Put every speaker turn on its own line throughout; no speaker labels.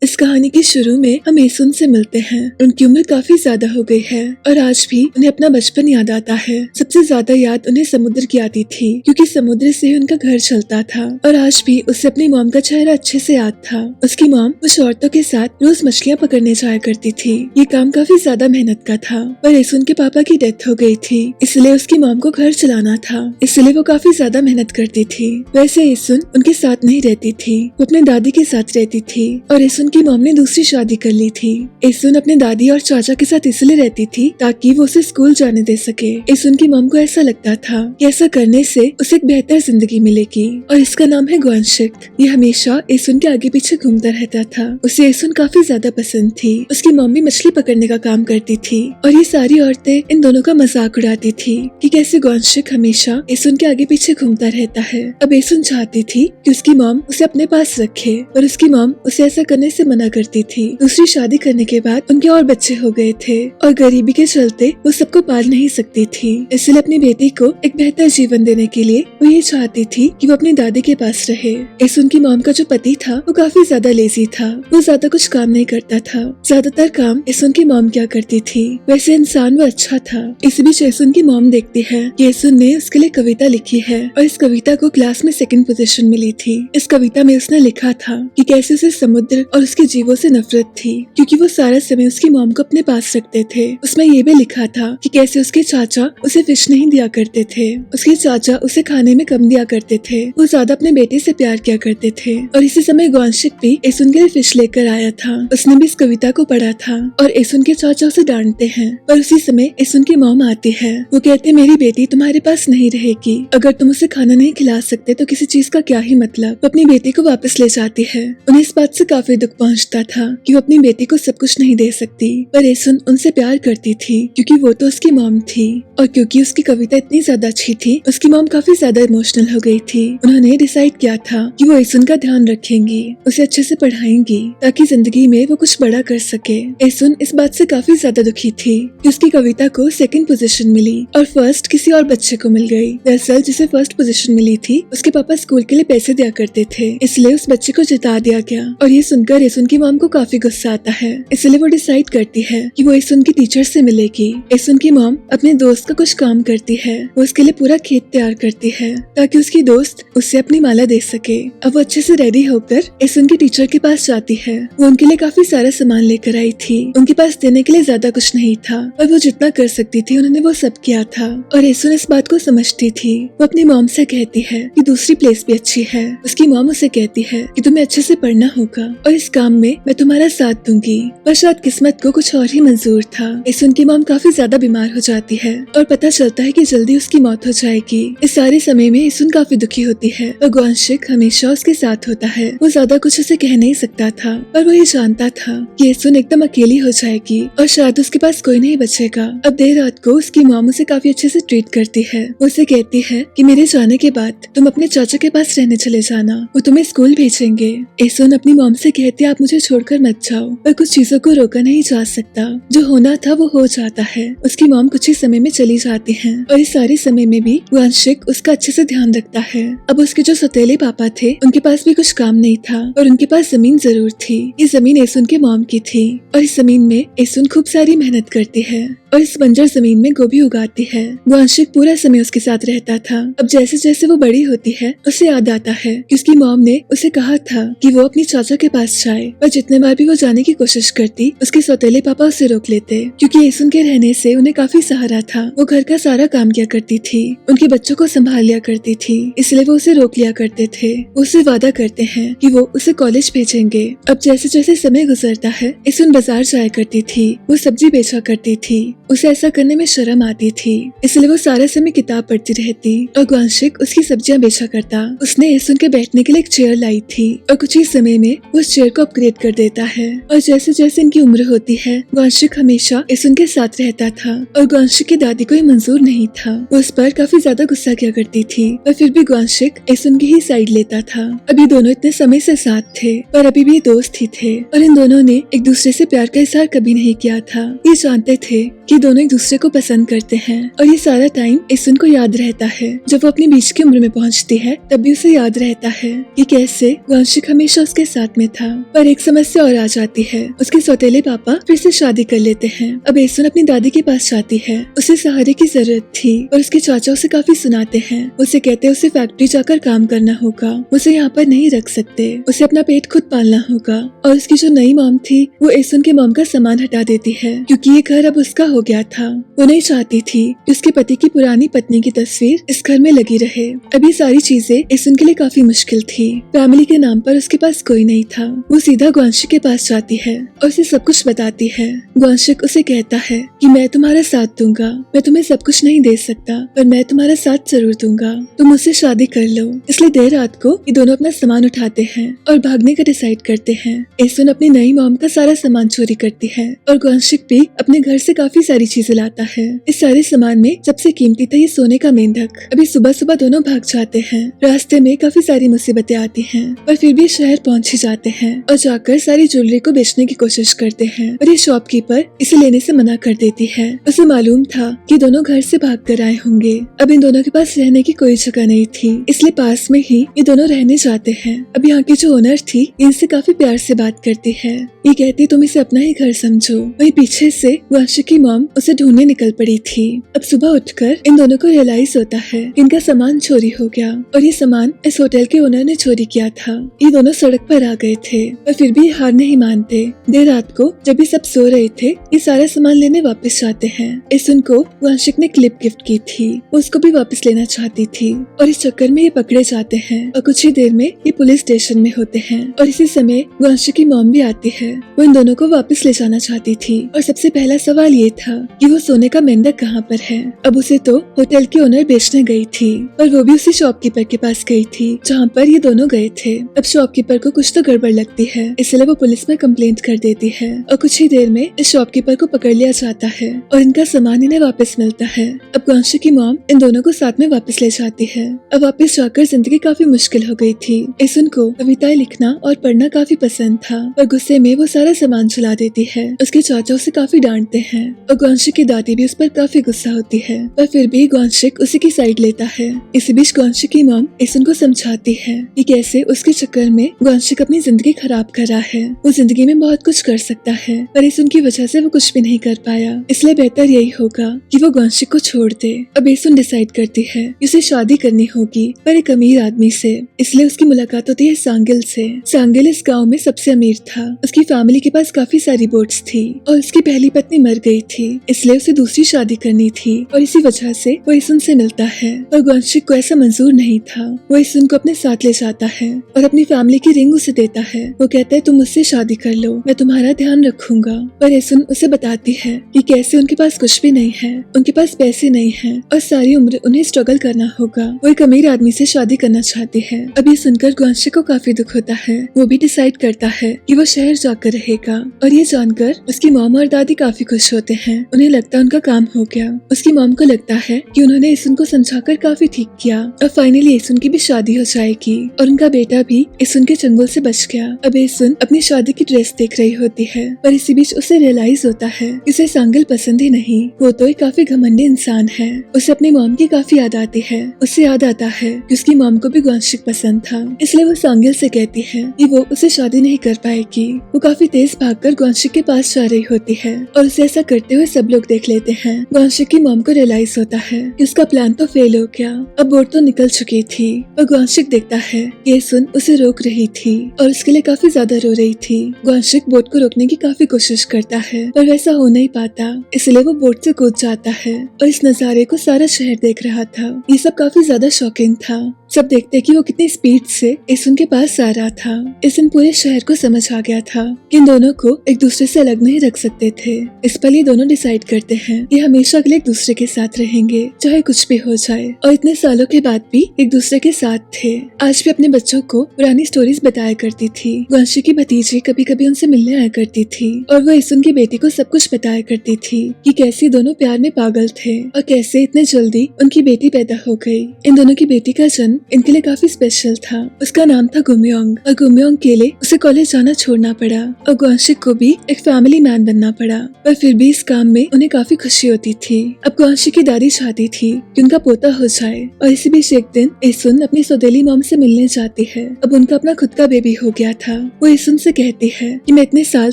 इस कहानी के शुरू में हम एसुन से मिलते हैं। उनकी उम्र काफी ज्यादा हो गई है और आज भी उन्हें अपना बचपन याद आता है। सबसे ज्यादा याद उन्हें समुद्र की आती थी क्योंकि समुद्र से उनका घर चलता था और आज भी उसे अपनी मॉम का चेहरा अच्छे से याद था। उसकी मॉम कुछ औरतों के साथ रोज मछलियाँ पकड़ने जाया करती थी। ये काम काफी ज्यादा मेहनत का था, पर एसुन के पापा की डेथ हो गई थी, इसलिए उसकी मॉम को घर चलाना था, इसलिए वो काफी ज्यादा मेहनत करती थी। वैसे एसुन उनके साथ नहीं रहती थी, वो अपने दादी के साथ रहती थी और एसुन की मॉम ने दूसरी शादी कर ली थी। एसुन अपने दादी और चाचा के साथ इसलिए रहती थी ताकि वो उसे स्कूल जाने दे सके। एसुन की मॉम को ऐसा लगता था कि ऐसा करने से उसे एक बेहतर जिंदगी मिलेगी और इसका नाम है ग्वानशिक। ये हमेशा एसुन के आगे पीछे घूमता रहता था। उसे एसुन काफी ज्यादा पसंद थी। उसकी मॉम भी मछली पकड़ने का काम करती थी और ये सारी औरतें इन दोनों का मजाक उड़ाती थी कि कैसे ग्वानशिक हमेशा एसुन के आगे पीछे घूमता रहता है। अब एसुन चाहती थी कि उसकी मॉम उसे अपने पास रखे, पर उसकी मॉम उसे ऐसा करने से मना करती थी। दूसरी शादी करने के बाद उनके और बच्चे हो गए थे और गरीबी के चलते वो सबको पाल नहीं सकती थी, इसलिए अपनी बेटी को एक बेहतर जीवन देने के लिए वो ये चाहती थी कि वो अपनी दादी के पास रहे। एसुन की मॉम का जो पति था वो काफी ज्यादा लेजी था, वो ज्यादा कुछ काम नहीं करता था। ज्यादातर काम एसुन की मॉम क्या करती थी। वैसे इंसान वो अच्छा था। इस बीच एसुन की मॉम देखती है कि एसुन ने उसके लिए कविता लिखी है और इस कविता को क्लास में 2nd पोजीशन मिली थी। इस कविता में उसने लिखा था कि कैसे उसे समुद्र और उसके जीवों से नफरत थी क्योंकि वो सारा समय उसकी मॉम को अपने पास रखते थे। उसमें ये भी लिखा था कि कैसे उसके चाचा उसे फिश नहीं दिया करते थे, उसके चाचा उसे खाने में कम दिया करते थे, वो ज्यादा अपने बेटे से प्यार किया करते थे। और इसी समय ग्वानशिक भी एसुन के लिए फिश लेकर आया था। उसने भी इस कविता को पढ़ा था और एसुन के चाचा उसे डांटते हैं। और उसी समय एसुन की मॉम आती है। वो कहते, मेरी बेटी तुम्हारे पास नहीं रहेगी, अगर तुम उसे खाना नहीं खिला सकते तो किसी चीज का क्या ही मतलब। वो अपनी बेटी को वापस ले जाती है। उन्हें इस बात से काफी दुख पहुंचता था कि वो अपनी बेटी को सब कुछ नहीं दे सकती, पर एसुन उनसे प्यार करती थी क्योंकि वो तो उसकी मॉम थी और क्योंकि उसकी कविता इतनी ज्यादा अच्छी थी उसकी मॉम काफी ज्यादा इमोशनल हो गई थी। उन्होंने डिसाइड किया था कि वो एसुन का ध्यान रखेंगी, उसे अच्छे से पढ़ाएंगी ताकि जिंदगी में वो कुछ बड़ा कर सके। एसुन इस बात से काफी ज्यादा दुखी थी कि उसकी कविता को 2nd पोजीशन मिली और फर्स्ट किसी और बच्चे को मिल गई। दरअसल जिसे 1st पोजीशन मिली थी उसके पापा स्कूल के लिए पैसे दिया करते थे, इसलिए उस बच्चे को जिता दिया गया। और ये सुनकर एसुन की मॉम को काफी गुस्सा आता है, इसलिए वो डिसाइड करती है कि वो एसुन की टीचर से मिलेगी। एसुन की मॉम अपने दोस्त का कुछ काम करती है, वो उसके लिए पूरा खेत तैयार करती है ताकि उसकी दोस्त उससे अपनी माला दे सके। अब वो अच्छे से रेडी होकर एसुन की टीचर के पास जाती है। वो उनके लिए काफी सारा सामान लेकर आई थी। उनके पास देने के लिए ज्यादा कुछ नहीं था, पर वो जितना कर सकती थी उन्होंने वो सब किया था। और एसुन इस बात को समझती थी। वो अपनी मॉम से कहती है कि दूसरी प्लेस भी अच्छी है। उसकी मॉम उसे कहती है कि तुम्हें अच्छे से पढ़ना होगा और इस काम में मैं तुम्हारा साथ दूंगी। पर शायद किस्मत को कुछ और ही मंजूर था। एसुन की मॉम काफी ज्यादा बीमार हो जाती है और पता चलता है कि जल्दी उसकी मौत हो जाएगी। इस सारे समय में एसुन काफी दुखी होती है और ग्वानशिक हमेशा उसके साथ होता है। वो ज्यादा कुछ उसे कह नहीं सकता था, पर वो ये जानता था कि एसुन एकदम अकेली हो जाएगी और शायद उसके पास कोई नहीं बचेगा। अब देर रात को उसकी मॉम उसे काफी अच्छे से ट्रीट करती है। वो उसे कहती है कि मेरे जाने के बाद तुम अपने चाचा के पास रहने चले जाना, वो तुम्हें स्कूल भेजेंगे। एसुन अपनी मॉम से कहती है, आप मुझे छोड़कर मत जाओ, पर कुछ चीजों को रोका नहीं जा सकता, जो होना था वो हो जाता है। उसकी मॉम कुछ ही समय में चली जाती है और इस सारे समय में भी ग्वानशिक उसका अच्छे से ध्यान रखता है। अब उसके जो सौतेले पापा थे उनके पास भी कुछ काम नहीं था और उनके पास जमीन जरूर थी। ये जमीन एसुन के मॉम की थी और इस जमीन में एसुन खूब सारी मेहनत करती है और इस बंजर जमीन में गोभी उगाती है। ग्वानशिक पूरा समय उसके साथ रहता था। अब जैसे जैसे वो बड़ी होती है उसे याद आता है कि उसकी मॉम ने उसे कहा था कि वो अपनी चाचा के पास जाए, पर जितने बार भी वो जाने की कोशिश करती उसके सौतेले पापा उसे रोक लेते क्योंकि एसुन के रहने से उन्हें काफी सहारा था। वो घर का सारा काम किया करती थी, उनके बच्चों को संभाल लिया करती थी, इसलिए वो उसे रोक लिया करते थे। वो उससे वादा करते हैं कि वो उसे कॉलेज भेजेंगे। अब जैसे जैसे समय गुजरता है एसुन बाजार जाया करती थी, वो सब्जी बेचा करती थी। उसे ऐसा करने में शर्म आती थी, इसलिए वो सारा समय किताब पढ़ती रहती और ग्वानशिक उसकी सब्जियां बेचा करता। उसने एसुन के बैठने के लिए एक चेयर लाई थी और कुछ ही समय में वो उस चेयर को अपग्रेड कर देता है। और जैसे जैसे इनकी उम्र होती है ग्वानशिक हमेशा एसुन के साथ रहता था और ग्वानशिक की दादी को ये मंजूर नहीं था। वो उस पर काफी ज्यादा गुस्सा किया करती थी, पर फिर भी ग्वानशिक एसुन की ही साइड लेता था। अभी दोनों इतने समय से साथ थे पर अभी भी दोस्त ही थे और इन दोनों ने एक दूसरे से प्यार का इजहार कभी नहीं किया था। ये जानते थे कि ये दोनों एक दूसरे को पसंद करते हैं और ये सारा टाइम एसुन को याद रहता है। जब वो अपनी बीच की उम्र में पहुंचती है तब भी उसे याद रहता है कि कैसे वांशिक हमेशा उसके साथ में था। पर एक समस्या और आ जाती है, उसके सौतेले पापा फिर से शादी कर लेते हैं। अब एसुन अपनी दादी के पास जाती है, उसे सहारे की जरूरत थी और उसके चाचा उसे काफी सुनाते हैं। उसे कहते हैं उसे फैक्ट्री जाकर काम करना होगा, उसे यहाँ पर नहीं रख सकते, उसे अपना पेट खुद पालना होगा। और उसकी जो नई मॉम थी वो एसुन के मॉम का सामान हटा देती है क्योंकि ये घर अब उसका हो गया था। वो नहीं चाहती थी कि उसके पति की पुरानी पत्नी की तस्वीर इस घर में लगी रहे। अब ये सारी चीजें एसुन के लिए काफी मुश्किल थी। फैमिली के नाम पर उसके पास कोई नहीं था। वो सीधा ग्वांशिक के पास जाती है और उसे सब कुछ बताती है। ग्वांशिक उसे कहता है कि मैं तुम्हारा साथ दूंगा, मैं तुम्हें सब कुछ नहीं दे सकता पर मैं तुम्हारा साथ जरूर दूंगा, तुम मुझसे शादी कर लो। इसलिए देर रात को ये दोनों अपना सामान उठाते हैं और भागने का डिसाइड करते हैं। एसुन अपनी नई मॉम का सारा सामान चोरी करती है और ग्वांशिक भी अपने घर से काफी सारी चीजें लाता है। इस सारे सामान में सबसे कीमती था ये सोने का मेंढक। अभी सुबह सुबह दोनों भाग जाते हैं। रास्ते में काफी सारी मुसीबतें आती हैं पर फिर भी शहर पहुंच ही जाते हैं और जाकर सारी ज्वेलरी को बेचने की कोशिश करते हैं पर ये शॉपकीपर इसे लेने से मना कर देती है। उसे मालूम था कि दोनों घर से भाग कर आए होंगे। अब इन दोनों के पास रहने की कोई जगह नहीं थी, इसलिए पास में ही ये दोनों रहने जाते हैं। अब यहाँ की जो ओनर थी इनसे काफी प्यार से बात करती है। ये कहती तुम इसे अपना ही घर समझो। वहीं पीछे से वांशिक की मॉम उसे ढूंढने निकल पड़ी थी। अब सुबह उठकर इन दोनों को रियलाइज होता है कि इनका सामान चोरी हो गया और ये सामान इस होटल के ओनर ने चोरी किया था। ये दोनों सड़क पर आ गए थे पर फिर भी हार नहीं मानते। देर रात को जब ये सब सो रहे थे ये सारा सामान लेने वापस जाते हैं। एसुन को वांशिक ने क्लिप गिफ्ट की थी, वो उसको भी वापस लेना चाहती थी और इस चक्कर में ये पकड़े जाते हैं और कुछ ही देर में ये पुलिस स्टेशन में होते हैं। और इसी समय वांशिक की मॉम भी आती है। वो इन दोनों को वापस ले जाना चाहती थी और सबसे पहला सवाल ये था कि वो सोने का मेंढक कहाँ पर है। अब उसे तो होटल की ओनर बेचने गई थी पर वो भी उसी शॉपकीपर के पास गई थी जहाँ पर ये दोनों गए थे। अब शॉपकीपर को कुछ तो गड़बड़ लगती है, इसलिए वो पुलिस में कंप्लेंट कर देती है और कुछ ही देर में इस शॉपकीपर को पकड़ लिया जाता है और इनका सामान इन्हें वापस मिलता है। अब ग्वांशिक की मॉम इन दोनों को साथ में वापस ले जाती है। अब वापस जाकर जिंदगी काफी मुश्किल हो गई थी। एसुन को कविताएं लिखना और पढ़ना काफी पसंद था पर गुस्से में वो सारा सामान जला देती है। उसके चाचा उसे काफी डांटते हैं और ग्वांशिक की दादी भी उस पर काफी गुस्सा होती है पर फिर भी ग्वांशिक उसी की साइड लेता है। इसी बीच ग्वांशिक की मॉम एसुन को समझाती है कि कैसे उसके चक्कर में ग्वांशिक अपनी जिंदगी खराब कर रहा है। वो जिंदगी में बहुत कुछ कर सकता है पर एसुन की वजह से वो कुछ भी नहीं कर पाया, इसलिए बेहतर यही होगा कि वो ग्वांशिक को छोड़ दे। अब एसुन डिसाइड करती है कि उसे शादी करनी होगी पर एक अमीर आदमी से, इसलिए उसकी मुलाकात होती है सांगिल से। सांगिल इस गाँव में सबसे अमीर था। उसकी फैमिली के पास काफी सारी बोट्स थी और उसकी पहली पत्नी मर गई थी, इसलिए उसे दूसरी शादी करनी थी और इसी वजह से वो एसुन से मिलता है। पर ग्वांशिक को ऐसा मंजूर नहीं था। वो एसुन को अपने साथ ले जाता है और अपनी फैमिली की रिंग उसे देता है। वो कहता है तुम मुझसे शादी कर लो, मैं तुम्हारा ध्यान रखूंगा। पर एसुन उसे बताती है कि कैसे उनके पास कुछ भी नहीं है, उनके पास पैसे नहीं है और सारी उम्र उन्हें स्ट्रगल करना होगा। वो एक अमीर आदमी से शादी करना चाहती है। अब ये सुनकर ग्वांशिक को काफी दुख होता है। वो भी डिसाइड करता है कि वो शहर जाकर रहेगा और ये जानकर उसकी मॉम और दादी काफी खुश होते हैं। उन्हें लगता है उनका काम हो गया। उसकी मॉम को लगता है कि उन्होंने एसुन को समझाकर काफी ठीक किया और फाइनली एसुन की भी शादी हो जाएगी और उनका बेटा भी एसुन के चंगुल से बच गया। अब एसुन अपनी शादी की ड्रेस देख रही होती है पर इसी बीच उसे रियलाइज होता है कि उसे सांगिल पसंद ही नहीं। वो तो एक काफी घमंडी इंसान है। उसे अपनी मॉम की काफी याद आती है। उसे याद आता है कि उसकी मॉम को भी ग्वांशिक पसंद था, इसलिए वो सांगिल से कहती है कि वो उसे शादी नहीं कर पाएगी। वो काफी तेज भागकर ग्वांशिक के पास जा रही होती है और उसे ऐसा करते हुए सब लोग देख लेते हैं। ग्वांशिक की मॉम को रियलाइज होता है कि उसका प्लान तो फेल हो गया। अब बोट तो निकल चुकी थी और ग्वांशिक देखता है कि एसुन उसे रोक रही थी और उसके लिए काफी ज्यादा रो रही थी। ग्वांशिक बोट को रोकने की काफी कोशिश करता है पर वैसा हो नहीं पाता, इसलिए वो बोट से कूद जाता है और इस नजारे को सारा शहर देख रहा था। ये सब काफी ज्यादा शॉकिंग था। सब देखते कि वो कितनी स्पीड से एसुन के पास आ रहा था। एसुन पूरे शहर को समझ आ गया था कि इन दोनों को एक दूसरे से अलग नहीं रख सकते थे। इस पर ये दोनों डिसाइड करते हैं कि हमेशा के लिए एक दूसरे के साथ रहेंगे चाहे कुछ भी हो जाए, और इतने सालों के बाद भी एक दूसरे के साथ थे। आज भी अपने बच्चों को पुरानी स्टोरीज बताया करती थी। ग्वांशिक की भतीजी कभी कभी उनसे मिलने आया करती थी और वो एसुन की बेटी को सब कुछ बताया करती थी कि कैसे दोनों प्यार में पागल थे और कैसे इतने जल्दी उनकी बेटी पैदा हो गई। इन दोनों की बेटी का जन्म एसुन इनके लिए काफी स्पेशल था। उसका नाम था गुमयोंग और गुमयोंग के लिए उसे कॉलेज जाना छोड़ना पड़ा और ग्वांशिक को भी एक फैमिली मैन बनना पड़ा, पर फिर भी इस काम में उन्हें काफी खुशी होती थी। अब ग्वांशिक की दादी चाहती थी कि उनका पोता हो जाए और इसी बीच एक दिन एसुन अपनी सौतेली मॉम से मिलने जाती है। अब उनका अपना खुद का बेबी हो गया था। वो एसुन से कहती है कि मैं इतने साल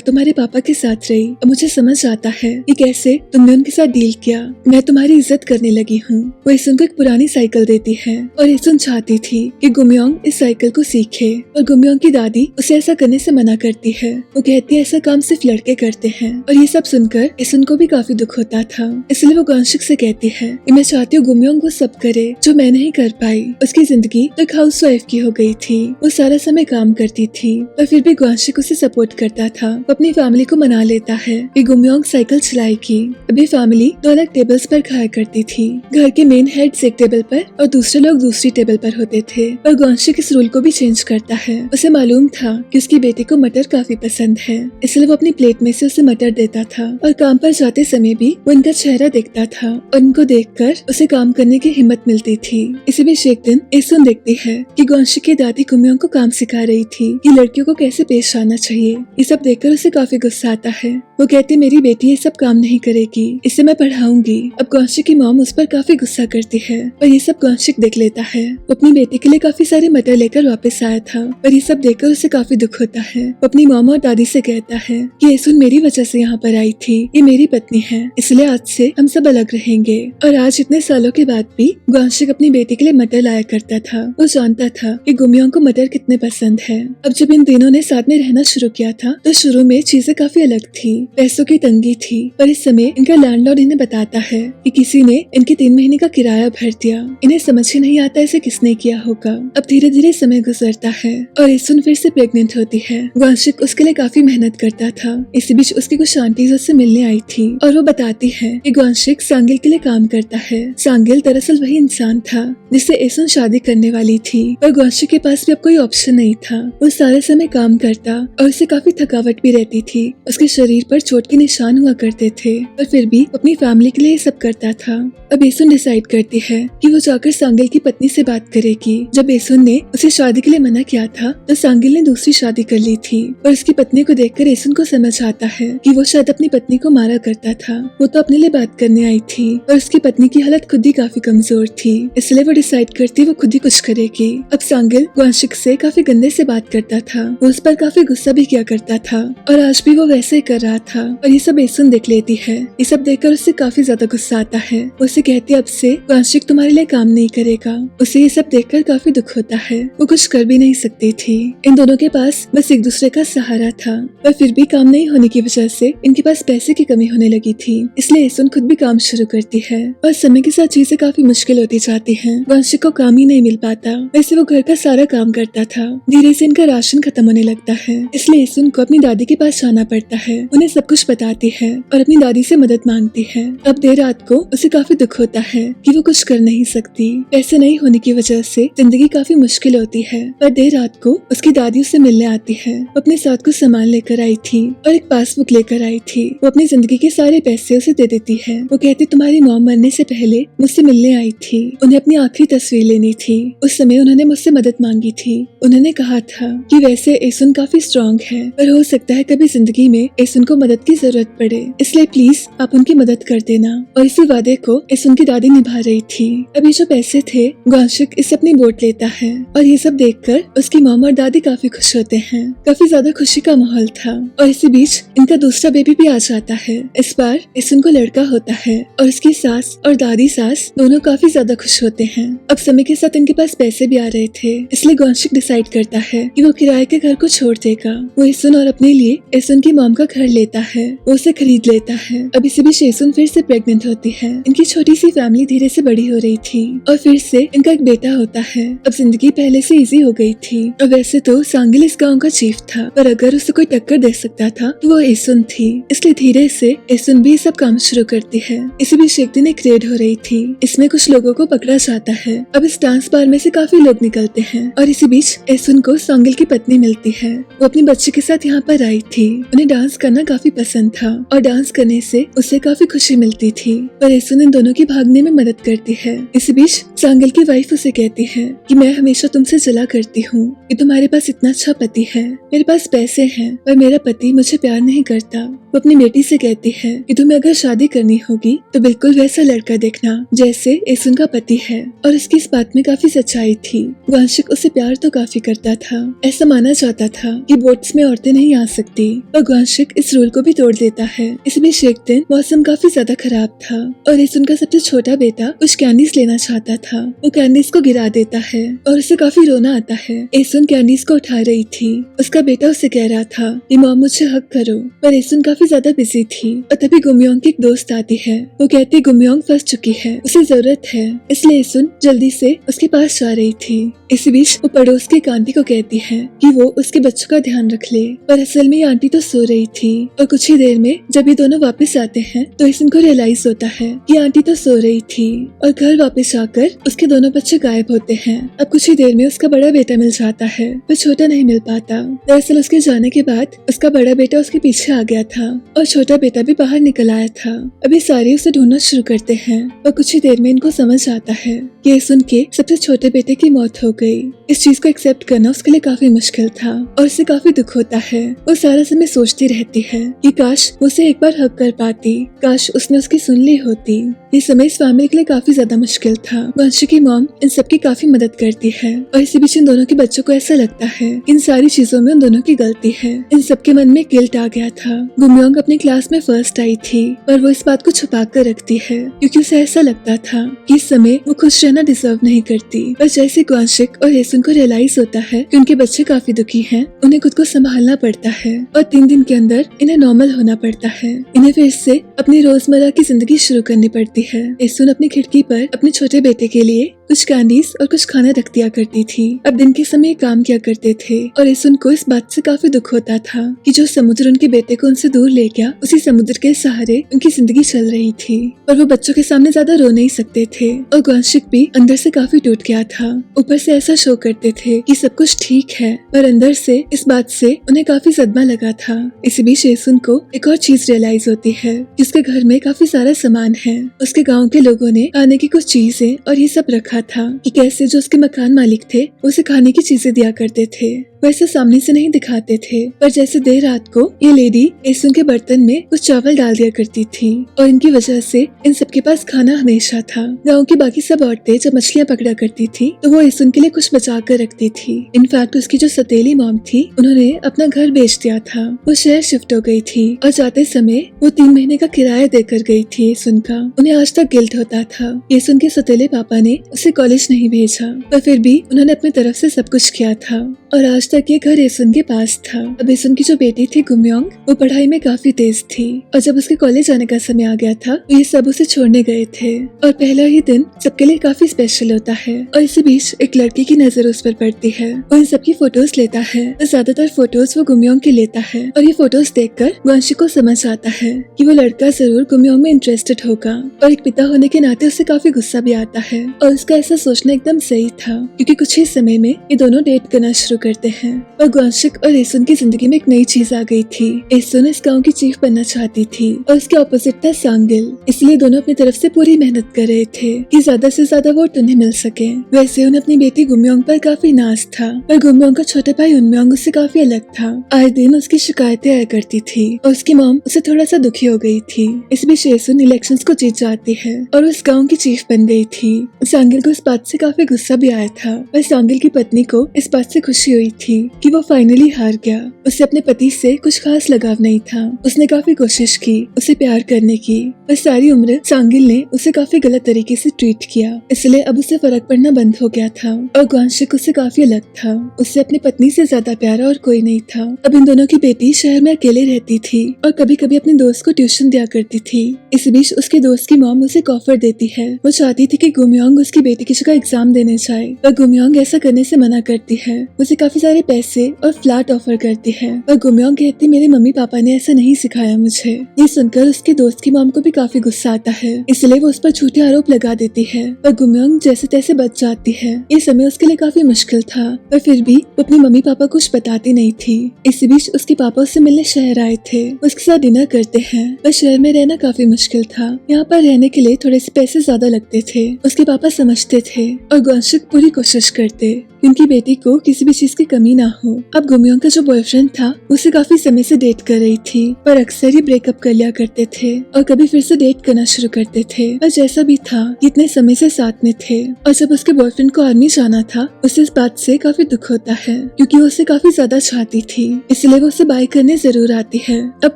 तुम्हारे पापा के साथ रही, अब मुझे समझ आता है कि कैसे तुमने उनके साथ डील किया। मैं तुम्हारी इज्जत करने लगी हूँ। वो एसुन को एक पुरानी साइकिल देती है और एसुन चाहती थी कि गुमयोंग इस साइकिल को सीखे, और गुमयोंग की दादी उसे ऐसा करने से मना करती है। वो कहती है ऐसा काम सिर्फ लड़के करते हैं, और ये सब सुनकर एसुन को भी काफी दुख होता था। इसलिए वो ग्वांशिक से कहती है कि मैं चाहती हूँ गुमयोंग वो सब करे जो मैं नहीं कर पाई। उसकी जिंदगी तो एक हाउसवाइफ की हो गई थी। वो सारा समय काम करती थी, पर फिर भी ग्वांशिक उसे सपोर्ट करता था। वो अपनी फैमिली को मना लेता है कि गुमयोंग साइकिल चलाएगी। अभी फैमिली दो अलग टेबल्स पर खाया करती थी। घर के मेन हेड्स एक टेबल पर और दूसरे लोग दूसरी टेबल पर होते थे। पर ग्वांशिक इस रूल को भी चेंज करता है। उसे मालूम था कि उसकी बेटी को मटर काफी पसंद है, इसलिए वो अपनी प्लेट में से उसे मटर देता था। और काम पर जाते समय भी वो उनका चेहरा देखता था और उनको देखकर उसे काम करने की हिम्मत मिलती थी। इसी बीच एक दिन एसुन देखती है कि ग्वांशिक की दादी गुमयोंग को काम सिखा रही थी कि लड़कियों को कैसे पेश आना चाहिए। ये सब देखकर उसे काफी गुस्सा आता है। वो कहती मेरी बेटी ये सब काम नहीं करेगी, इसे मैं पढ़ाऊंगी। अब ग्वांशिक की मॉम उस पर काफी गुस्सा करती है, पर ये सब ग्वांशिक देख लेता है। वो अपनी बेटी के लिए काफी सारे मटर लेकर वापस आया था, पर ये सब देखकर उसे काफी दुख होता है। वो अपनी मॉम और दादी से कहता है कि एसुन मेरी वजह से यहाँ पर आई थी, ये मेरी पत्नी है, इसलिए आज से हम सब अलग रहेंगे। और आज इतने सालों के बाद भी ग्वांशिक अपनी बेटी के लिए मटर लाया करता था। वो जानता था कि गुमयोंग को मटर कितने पसंद है। अब जब इन तीनों ने साथ में रहना शुरू किया था तो शुरू में चीजें काफी अलग थी, पैसों की तंगी थी, पर इस समय इनका लैंडलॉर्ड इन्हें बताता है कि किसी ने इनके 3 महीने का किराया भर दिया। इन्हें समझ ही नहीं आता इसे किसने किया होगा। अब धीरे धीरे समय गुजरता है और एसुन फिर से प्रेग्नेंट होती है। ग्वांशिक उसके लिए काफी मेहनत करता था। इसी बीच उसकी कुछ आंटीज उससे मिलने आई थी और वो बताती है कि ग्वांशिक सांगिल के लिए काम करता है। सांगिल दरअसल वही इंसान था जिससे एसुन शादी करने वाली थी, पर ग्वांशिक के पास भी अब कोई ऑप्शन नहीं था। वो सारे समय काम करता और उसे काफी थकावट भी रहती थी। उसके शरीर पर चोट के निशान हुआ करते थे, पर फिर भी अपनी फैमिली के लिए ये सब करता था। अब एसुन डिसाइड करती है कि वो जाकर सांगिल की पत्नी से बात करेगी। जब एसुन ने उसे शादी के लिए मना किया था तो सांगिल ने दूसरी शादी कर ली थी, और उसकी पत्नी को देखकर एसुन को समझ आता है कि वो शायद अपनी पत्नी को मारा करता था। वो तो अपने लिए बात करने आई थी और उसकी पत्नी की हालत खुद ही काफी कमजोर थी, इसलिए वो डिसाइड करती वो खुद ही कुछ करेगी। अब सांगिल ग्वांशिक से काफी गंदे से बात करता था। वो उस पर काफी गुस्सा भी किया करता था और आज भी वो वैसे ही कर रहा था, और ये सब एसुन देख लेती है। ये सब देखकर उससे काफी ज्यादा गुस्सा आता है। उसे कहती है अब से ग्वांशिक तुम्हारे लिए काम नहीं करेगा। उसे ये सब देखकर काफी दुख होता है। वो कुछ कर भी नहीं सकती थी। इन दोनों के पास बस एक दूसरे का सहारा था, पर फिर भी काम नहीं होने की वजह से इनके पास पैसे की कमी होने लगी थी। इसलिए एसुन खुद भी काम शुरू करती है और समय के साथ चीजें काफी मुश्किल होती जाती हैं। ग्वांशिक को काम ही नहीं मिल पाता। वैसे वो घर का सारा काम करता था। धीरे से इनका राशन खत्म होने लगता है, इसलिए एसुन को अपनी दादी के पास जाना पड़ता है। उन्हें सब कुछ बताती है और अपनी दादी से मदद मांगती है। अब देर रात को उसे काफी दुख होता है कि वो कुछ कर नहीं सकती। पैसे नहीं होने की वजह से जिंदगी काफी मुश्किल होती है, पर देर रात को उसकी दादी उसे मिलने आती है। वो अपने साथ कुछ सामान लेकर आई थी और एक पासबुक लेकर आई थी। वो अपनी जिंदगी के सारे पैसे उसे दे देती है। वो कहती तुम्हारी मॉम मरने से पहले मुझसे मिलने आई थी, उन्हें अपनी आखिरी तस्वीर लेनी थी। उस समय उन्होंने मुझसे मदद मांगी थी। उन्होंने कहा था कि वैसे एसुन काफी स्ट्रॉन्ग है, पर हो सकता है कभी जिंदगी में एसुन को मदद की जरूरत पड़े, इसलिए प्लीज आप उनकी मदद कर देना। और इसी वादे को एसुन की दादी निभा रही थी। अभी जो पैसे थे ग्वांशिक इससे अपनी बोट लेता है और ये सब देखकर उसकी मॉम और दादी काफी खुश होते हैं। काफी ज्यादा खुशी का माहौल था और इसी बीच इनका दूसरा बेबी भी आ जाता है। इस बार एसुन को लड़का होता है और उसकी सास और दादी सास दोनों काफी ज्यादा खुश होते हैं। अब समय के साथ इनके पास पैसे भी आ रहे थे, इसलिए ग्वांशिक डिसाइड करता है कि वो किराए के घर को छोड़ देगा। वो एसुन और अपने लिए एसुन की मॉम का घर लेता है। वो उसे खरीद लेता है। अब इसी बीच एसुन फिर से प्रेग्नेंट होती है। इनकी छोटी सी फैमिली धीरे से बड़ी हो रही थी और फिर से इनका एक बेटा होता है। अब जिंदगी पहले से इजी हो गई थी। और वैसे तो सांगिल इस गाँव का चीफ था, पर अगर उसे कोई टक्कर दे सकता था तो वो एसुन थी। इसलिए धीरे से एसुन भी सब काम शुरू करती है। इसी बीच एक दिन एक रेड हो रही थी। इसमें कुछ लोगों को पकड़ा जाता है। अब इस डांस बार में से काफी लोग निकलते हैं और इसी बीच एसुन को सांगिल की पत्नी मिलती है। वो अपने बच्चे के साथ यहाँ पर आई थी। उन्हें डांस करना काफी पसंद था और डांस करने से उसे काफी खुशी मिलती थी, पर एसुन इन दोनों की भागने में मदद करती है। इसी बीच सांगिल की वाइफ उसे कहती है कि मैं हमेशा तुमसे जला करती हूँ कि तुम्हारे पास इतना अच्छा पति है, मेरे पास पैसे हैं, पर मेरा पति मुझे प्यार नहीं करता। वो अपनी बेटी से कहती है कि तुम्हें अगर शादी करनी होगी तो बिल्कुल वैसा लड़का देखना जैसे एसुन का पति है। और उसकी इस बात में काफी सच्चाई थी। वांशिक उसे प्यार तो काफी करता था। ऐसा माना जाता था कि बोट्स में औरतें नहीं आ सकती, और वांशिक इस रूल को भी तोड़ देता है। इस बीच एक दिन मौसम काफी ज्यादा खराब था और एसुन का सबसे छोटा बेटा कुछ कैंडीज लेना चाहता था। वो कैंडीज को गिरा देता है और उसे काफी रोना आता है। एसुन कैंडीज को उठा रही थी। उसका बेटा उसे कह रहा था कि मॉम मुझे हक करो, पर एसुन काफी ज्यादा बिजी थी। और तभी गुमयोंग की एक दोस्त आती है। वो कहती गुमयोंग फंस चुकी है, उसे जरूरत है, इसलिए एसुन जल्दी से उसके पास जा रही थी। इस बीच वो पड़ोस की एक आंटी को कहती है कि वो उसके बच्चों का ध्यान रख ले, पर असल में ये आंटी तो सो रही थी। और कुछ ही देर में जब ये दोनों वापस आते हैं तो एसुन को रियलाइज होता है कि आंटी तो सो रही थी। और घर वापस आकर उसके दोनों बच्चे गायब होते हैं। अब कुछ ही देर में उसका बड़ा बेटा मिल जाता है, पर छोटा नहीं मिल पाता। दरअसल उसके जाने के बाद उसका बड़ा बेटा उसके पीछे आ गया था और छोटा बेटा भी बाहर निकल आया था। अभी सारे उसे ढूंढना शुरू करते हैं और कुछ ही देर में इनको समझ आता है कि एसुन के सबसे छोटे बेटे की मौत हो गई। इस चीज को एक्सेप्ट करना उसके लिए काफी मुश्किल था और उसे काफी दुख होता है। वो सारा समय सोचती रहती है कि काश उसे एक बार हक कर पाती, काश उसने उसकी सुन ली होती। ये समय इस फैमिली के लिए काफी ज्यादा मुश्किल था। वांशिक की मॉम इन सबकी काफी मदद करती है और इसी बीच इन दोनों के बच्चों को ऐसा लगता है इन सारी चीजों में उन दोनों की गलती है। इन सबके मन में गिल्ट आ गया था। गुमयोंग अपनी क्लास में फर्स्ट आई थी, पर वो इस बात को छुपा कर रखती है क्योंकि उसे ऐसा लगता था कि इस समय वो खुश रहना डिजर्व नहीं करती। पर जैसे वांशिक और एसुन को रियलाइज होता है कि उनके बच्चे काफी दुखी हैं, उन्हें खुद को संभालना पड़ता है और 3 दिन के अंदर इन्हें नॉर्मल होना पड़ता है। इन्हें फिर से अपनी रोजमर्रा की जिंदगी शुरू करनी पड़ती है। एसुन अपनी खिड़की पर अपने छोटे बेटे के लिए कुछ कैंडीज और कुछ खाना रख दिया करती थी। अब दिन के समय काम किया करते थे और एसुन को इस बात से काफी दुख होता था कि जो समुद्र उनके बेटे को उनसे दूर ले गया, उसी समुद्र के सहारे उनकी जिंदगी चल रही थी। पर वो बच्चों के सामने ज्यादा रो नहीं सकते थे और वांशिक भी अंदर से काफी टूट गया था। ऊपर से ऐसा शो करते थे कि सब कुछ ठीक है, पर अंदर से इस बात से उन्हें काफी सदमा लगा था। इसी बीच एसुन को एक और चीज रियलाइज होती है, जिसके घर में काफी सारा सामान है। उसके गाँव के लोगों ने खाने की कुछ चीजें और ये सब रखा था कि कैसे जो उसके मकान मालिक थे उसे खाने की चीजें दिया करते थे। वैसे सामने से नहीं दिखाते थे, पर जैसे देर रात को ये लेडी एसुन के बर्तन में कुछ चावल डाल दिया करती थी और इनकी वजह से इन सबके पास खाना हमेशा था। गांव की बाकी सब औरतें जब मछलियां पकड़ा करती थी तो वो एसुन के लिए कुछ बचा कर रखती थी। इनफैक्ट उसकी जो सतीली मॉम थी, उन्होंने अपना घर बेच दिया था। वो शहर शिफ्ट हो गई थी और जाते समय वो 3 महीने का किराया देकर गई थी एसुन का। उन्हें आज तक गिल्ट होता था। एसुन के सतीले पापा ने उसे कॉलेज नहीं भेजा, पर फिर भी उन्होंने अपनी तरफ से सब कुछ किया था और आज तक ये घर एसुन के पास था। अब एसुन की जो बेटी थी गुमयोंग, वो पढ़ाई में काफी तेज थी और जब उसके कॉलेज आने का समय आ गया था तो ये सब उसे छोड़ने गए थे। और पहला ही दिन सबके लिए काफी स्पेशल होता है और इसी बीच एक लड़के की नजर उस पर पड़ती है। वो इन सबकी फोटोज लेता है और ज्यादातर फोटोज वो गुमयोंग की लेता है और ये फोटोज देखकर वांशिक को समझ आता है कि वो लड़का जरूर गुमयोंग में इंटरेस्टेड होगा और एक पिता होने के नाते उसे काफी गुस्सा भी आता है। और उसका ऐसा सोचना एकदम सही था क्योंकि कुछ ही समय में ये दोनों डेट करना शुरू करते हैं। और वांशिक और एसुन की जिंदगी में एक नई चीज आ गई थी। एसुन इस गांव की चीफ बनना चाहती थी और उसके ऑपोजिट था सांगिल, इसलिए दोनों अपनी तरफ से पूरी मेहनत कर रहे थे कि ज्यादा से ज्यादा वोट उन्हें मिल सके। वैसे उन्हें अपनी बेटी गुमयोंग पर काफी नाज था, पर गुमयोंग का छोटा भाई उनम्योंग उससे काफी अलग था। आए दिन उसकी शिकायतें आया करती थी और उसकी मॉम उसे थोड़ा सा दुखी हो गई थी। इस बीच एसुन इलेक्शंस को जीत जाती है और उस गाँव की चीफ बन गई थी। सांगिल को इस बात से काफी गुस्सा भी आया था, पर सांगिल की पत्नी को इस बात से खुशी हुई थी कि वो फाइनली हार गया। उसे अपने पति से कुछ खास लगाव नहीं था। उसने काफी कोशिश की उसे प्यार करने की, पर सारी उम्र सांगिल ने उसे काफी गलत तरीके से ट्रीट किया, इसलिए अब उसे फर्क पड़ना बंद हो गया था और वांशिक उससे काफी अलग था। उससे अपनी पत्नी से ज्यादा प्यारा और कोई नहीं था। अब इन दोनों की बेटी शहर में अकेले रहती थी और कभी कभी अपने दोस्त को ट्यूशन दिया करती थी। इस बीच उसके दोस्त की मॉम उसे एक ऑफर देती है। वो चाहती थी कि गुमयोंग उसकी बेटी की जगह एग्जाम देने जाए, पर गुमयोंग ऐसा करने से मना करती है। उसे काफी सारे पैसे और फ्लैट ऑफर करती है, पर गुमयोंग कहती मेरे मम्मी पापा ने ऐसा नहीं सिखाया मुझे। ये सुनकर उसके दोस्त की मॉम को भी काफी गुस्सा आता है, इसलिए वो उस पर झूठे आरोप लगा देती है, पर गुमयोंग जैसे तैसे बच जाती है। ये समय उसके लिए काफी मुश्किल था, पर फिर भी वो अपनी मम्मी पापा कुछ बताती नहीं थी। इसी बीच उसके पापा उससे मिलने शहर आए थे, उसके साथ डिनर करते हैं, पर शहर में रहना काफी मुश्किल था। यहाँ पर रहने के लिए थोड़े से पैसे ज्यादा लगते थे। उसके पापा समझते थे और ग्वानशिक पूरी कोशिश करते कि उनकी बेटी को किसी भी चीज की कमी ना हो। अब गुमयोंग का जो बॉयफ्रेंड था उसे काफी समय से डेट कर रही थी, पर अक्सर ही ब्रेकअप कर लिया करते थे और कभी फिर से डेट करना शुरू करते थे। पर जैसा भी था इतने समय से साथ में थे, और जब उसके बॉयफ्रेंड को आर्मी जाना था उसे इस बात से काफी दुख होता है, क्योंकि वो उसे काफी ज्यादा चाहती थी, इसलिए वो उसे बाय करने जरूर आती है। अब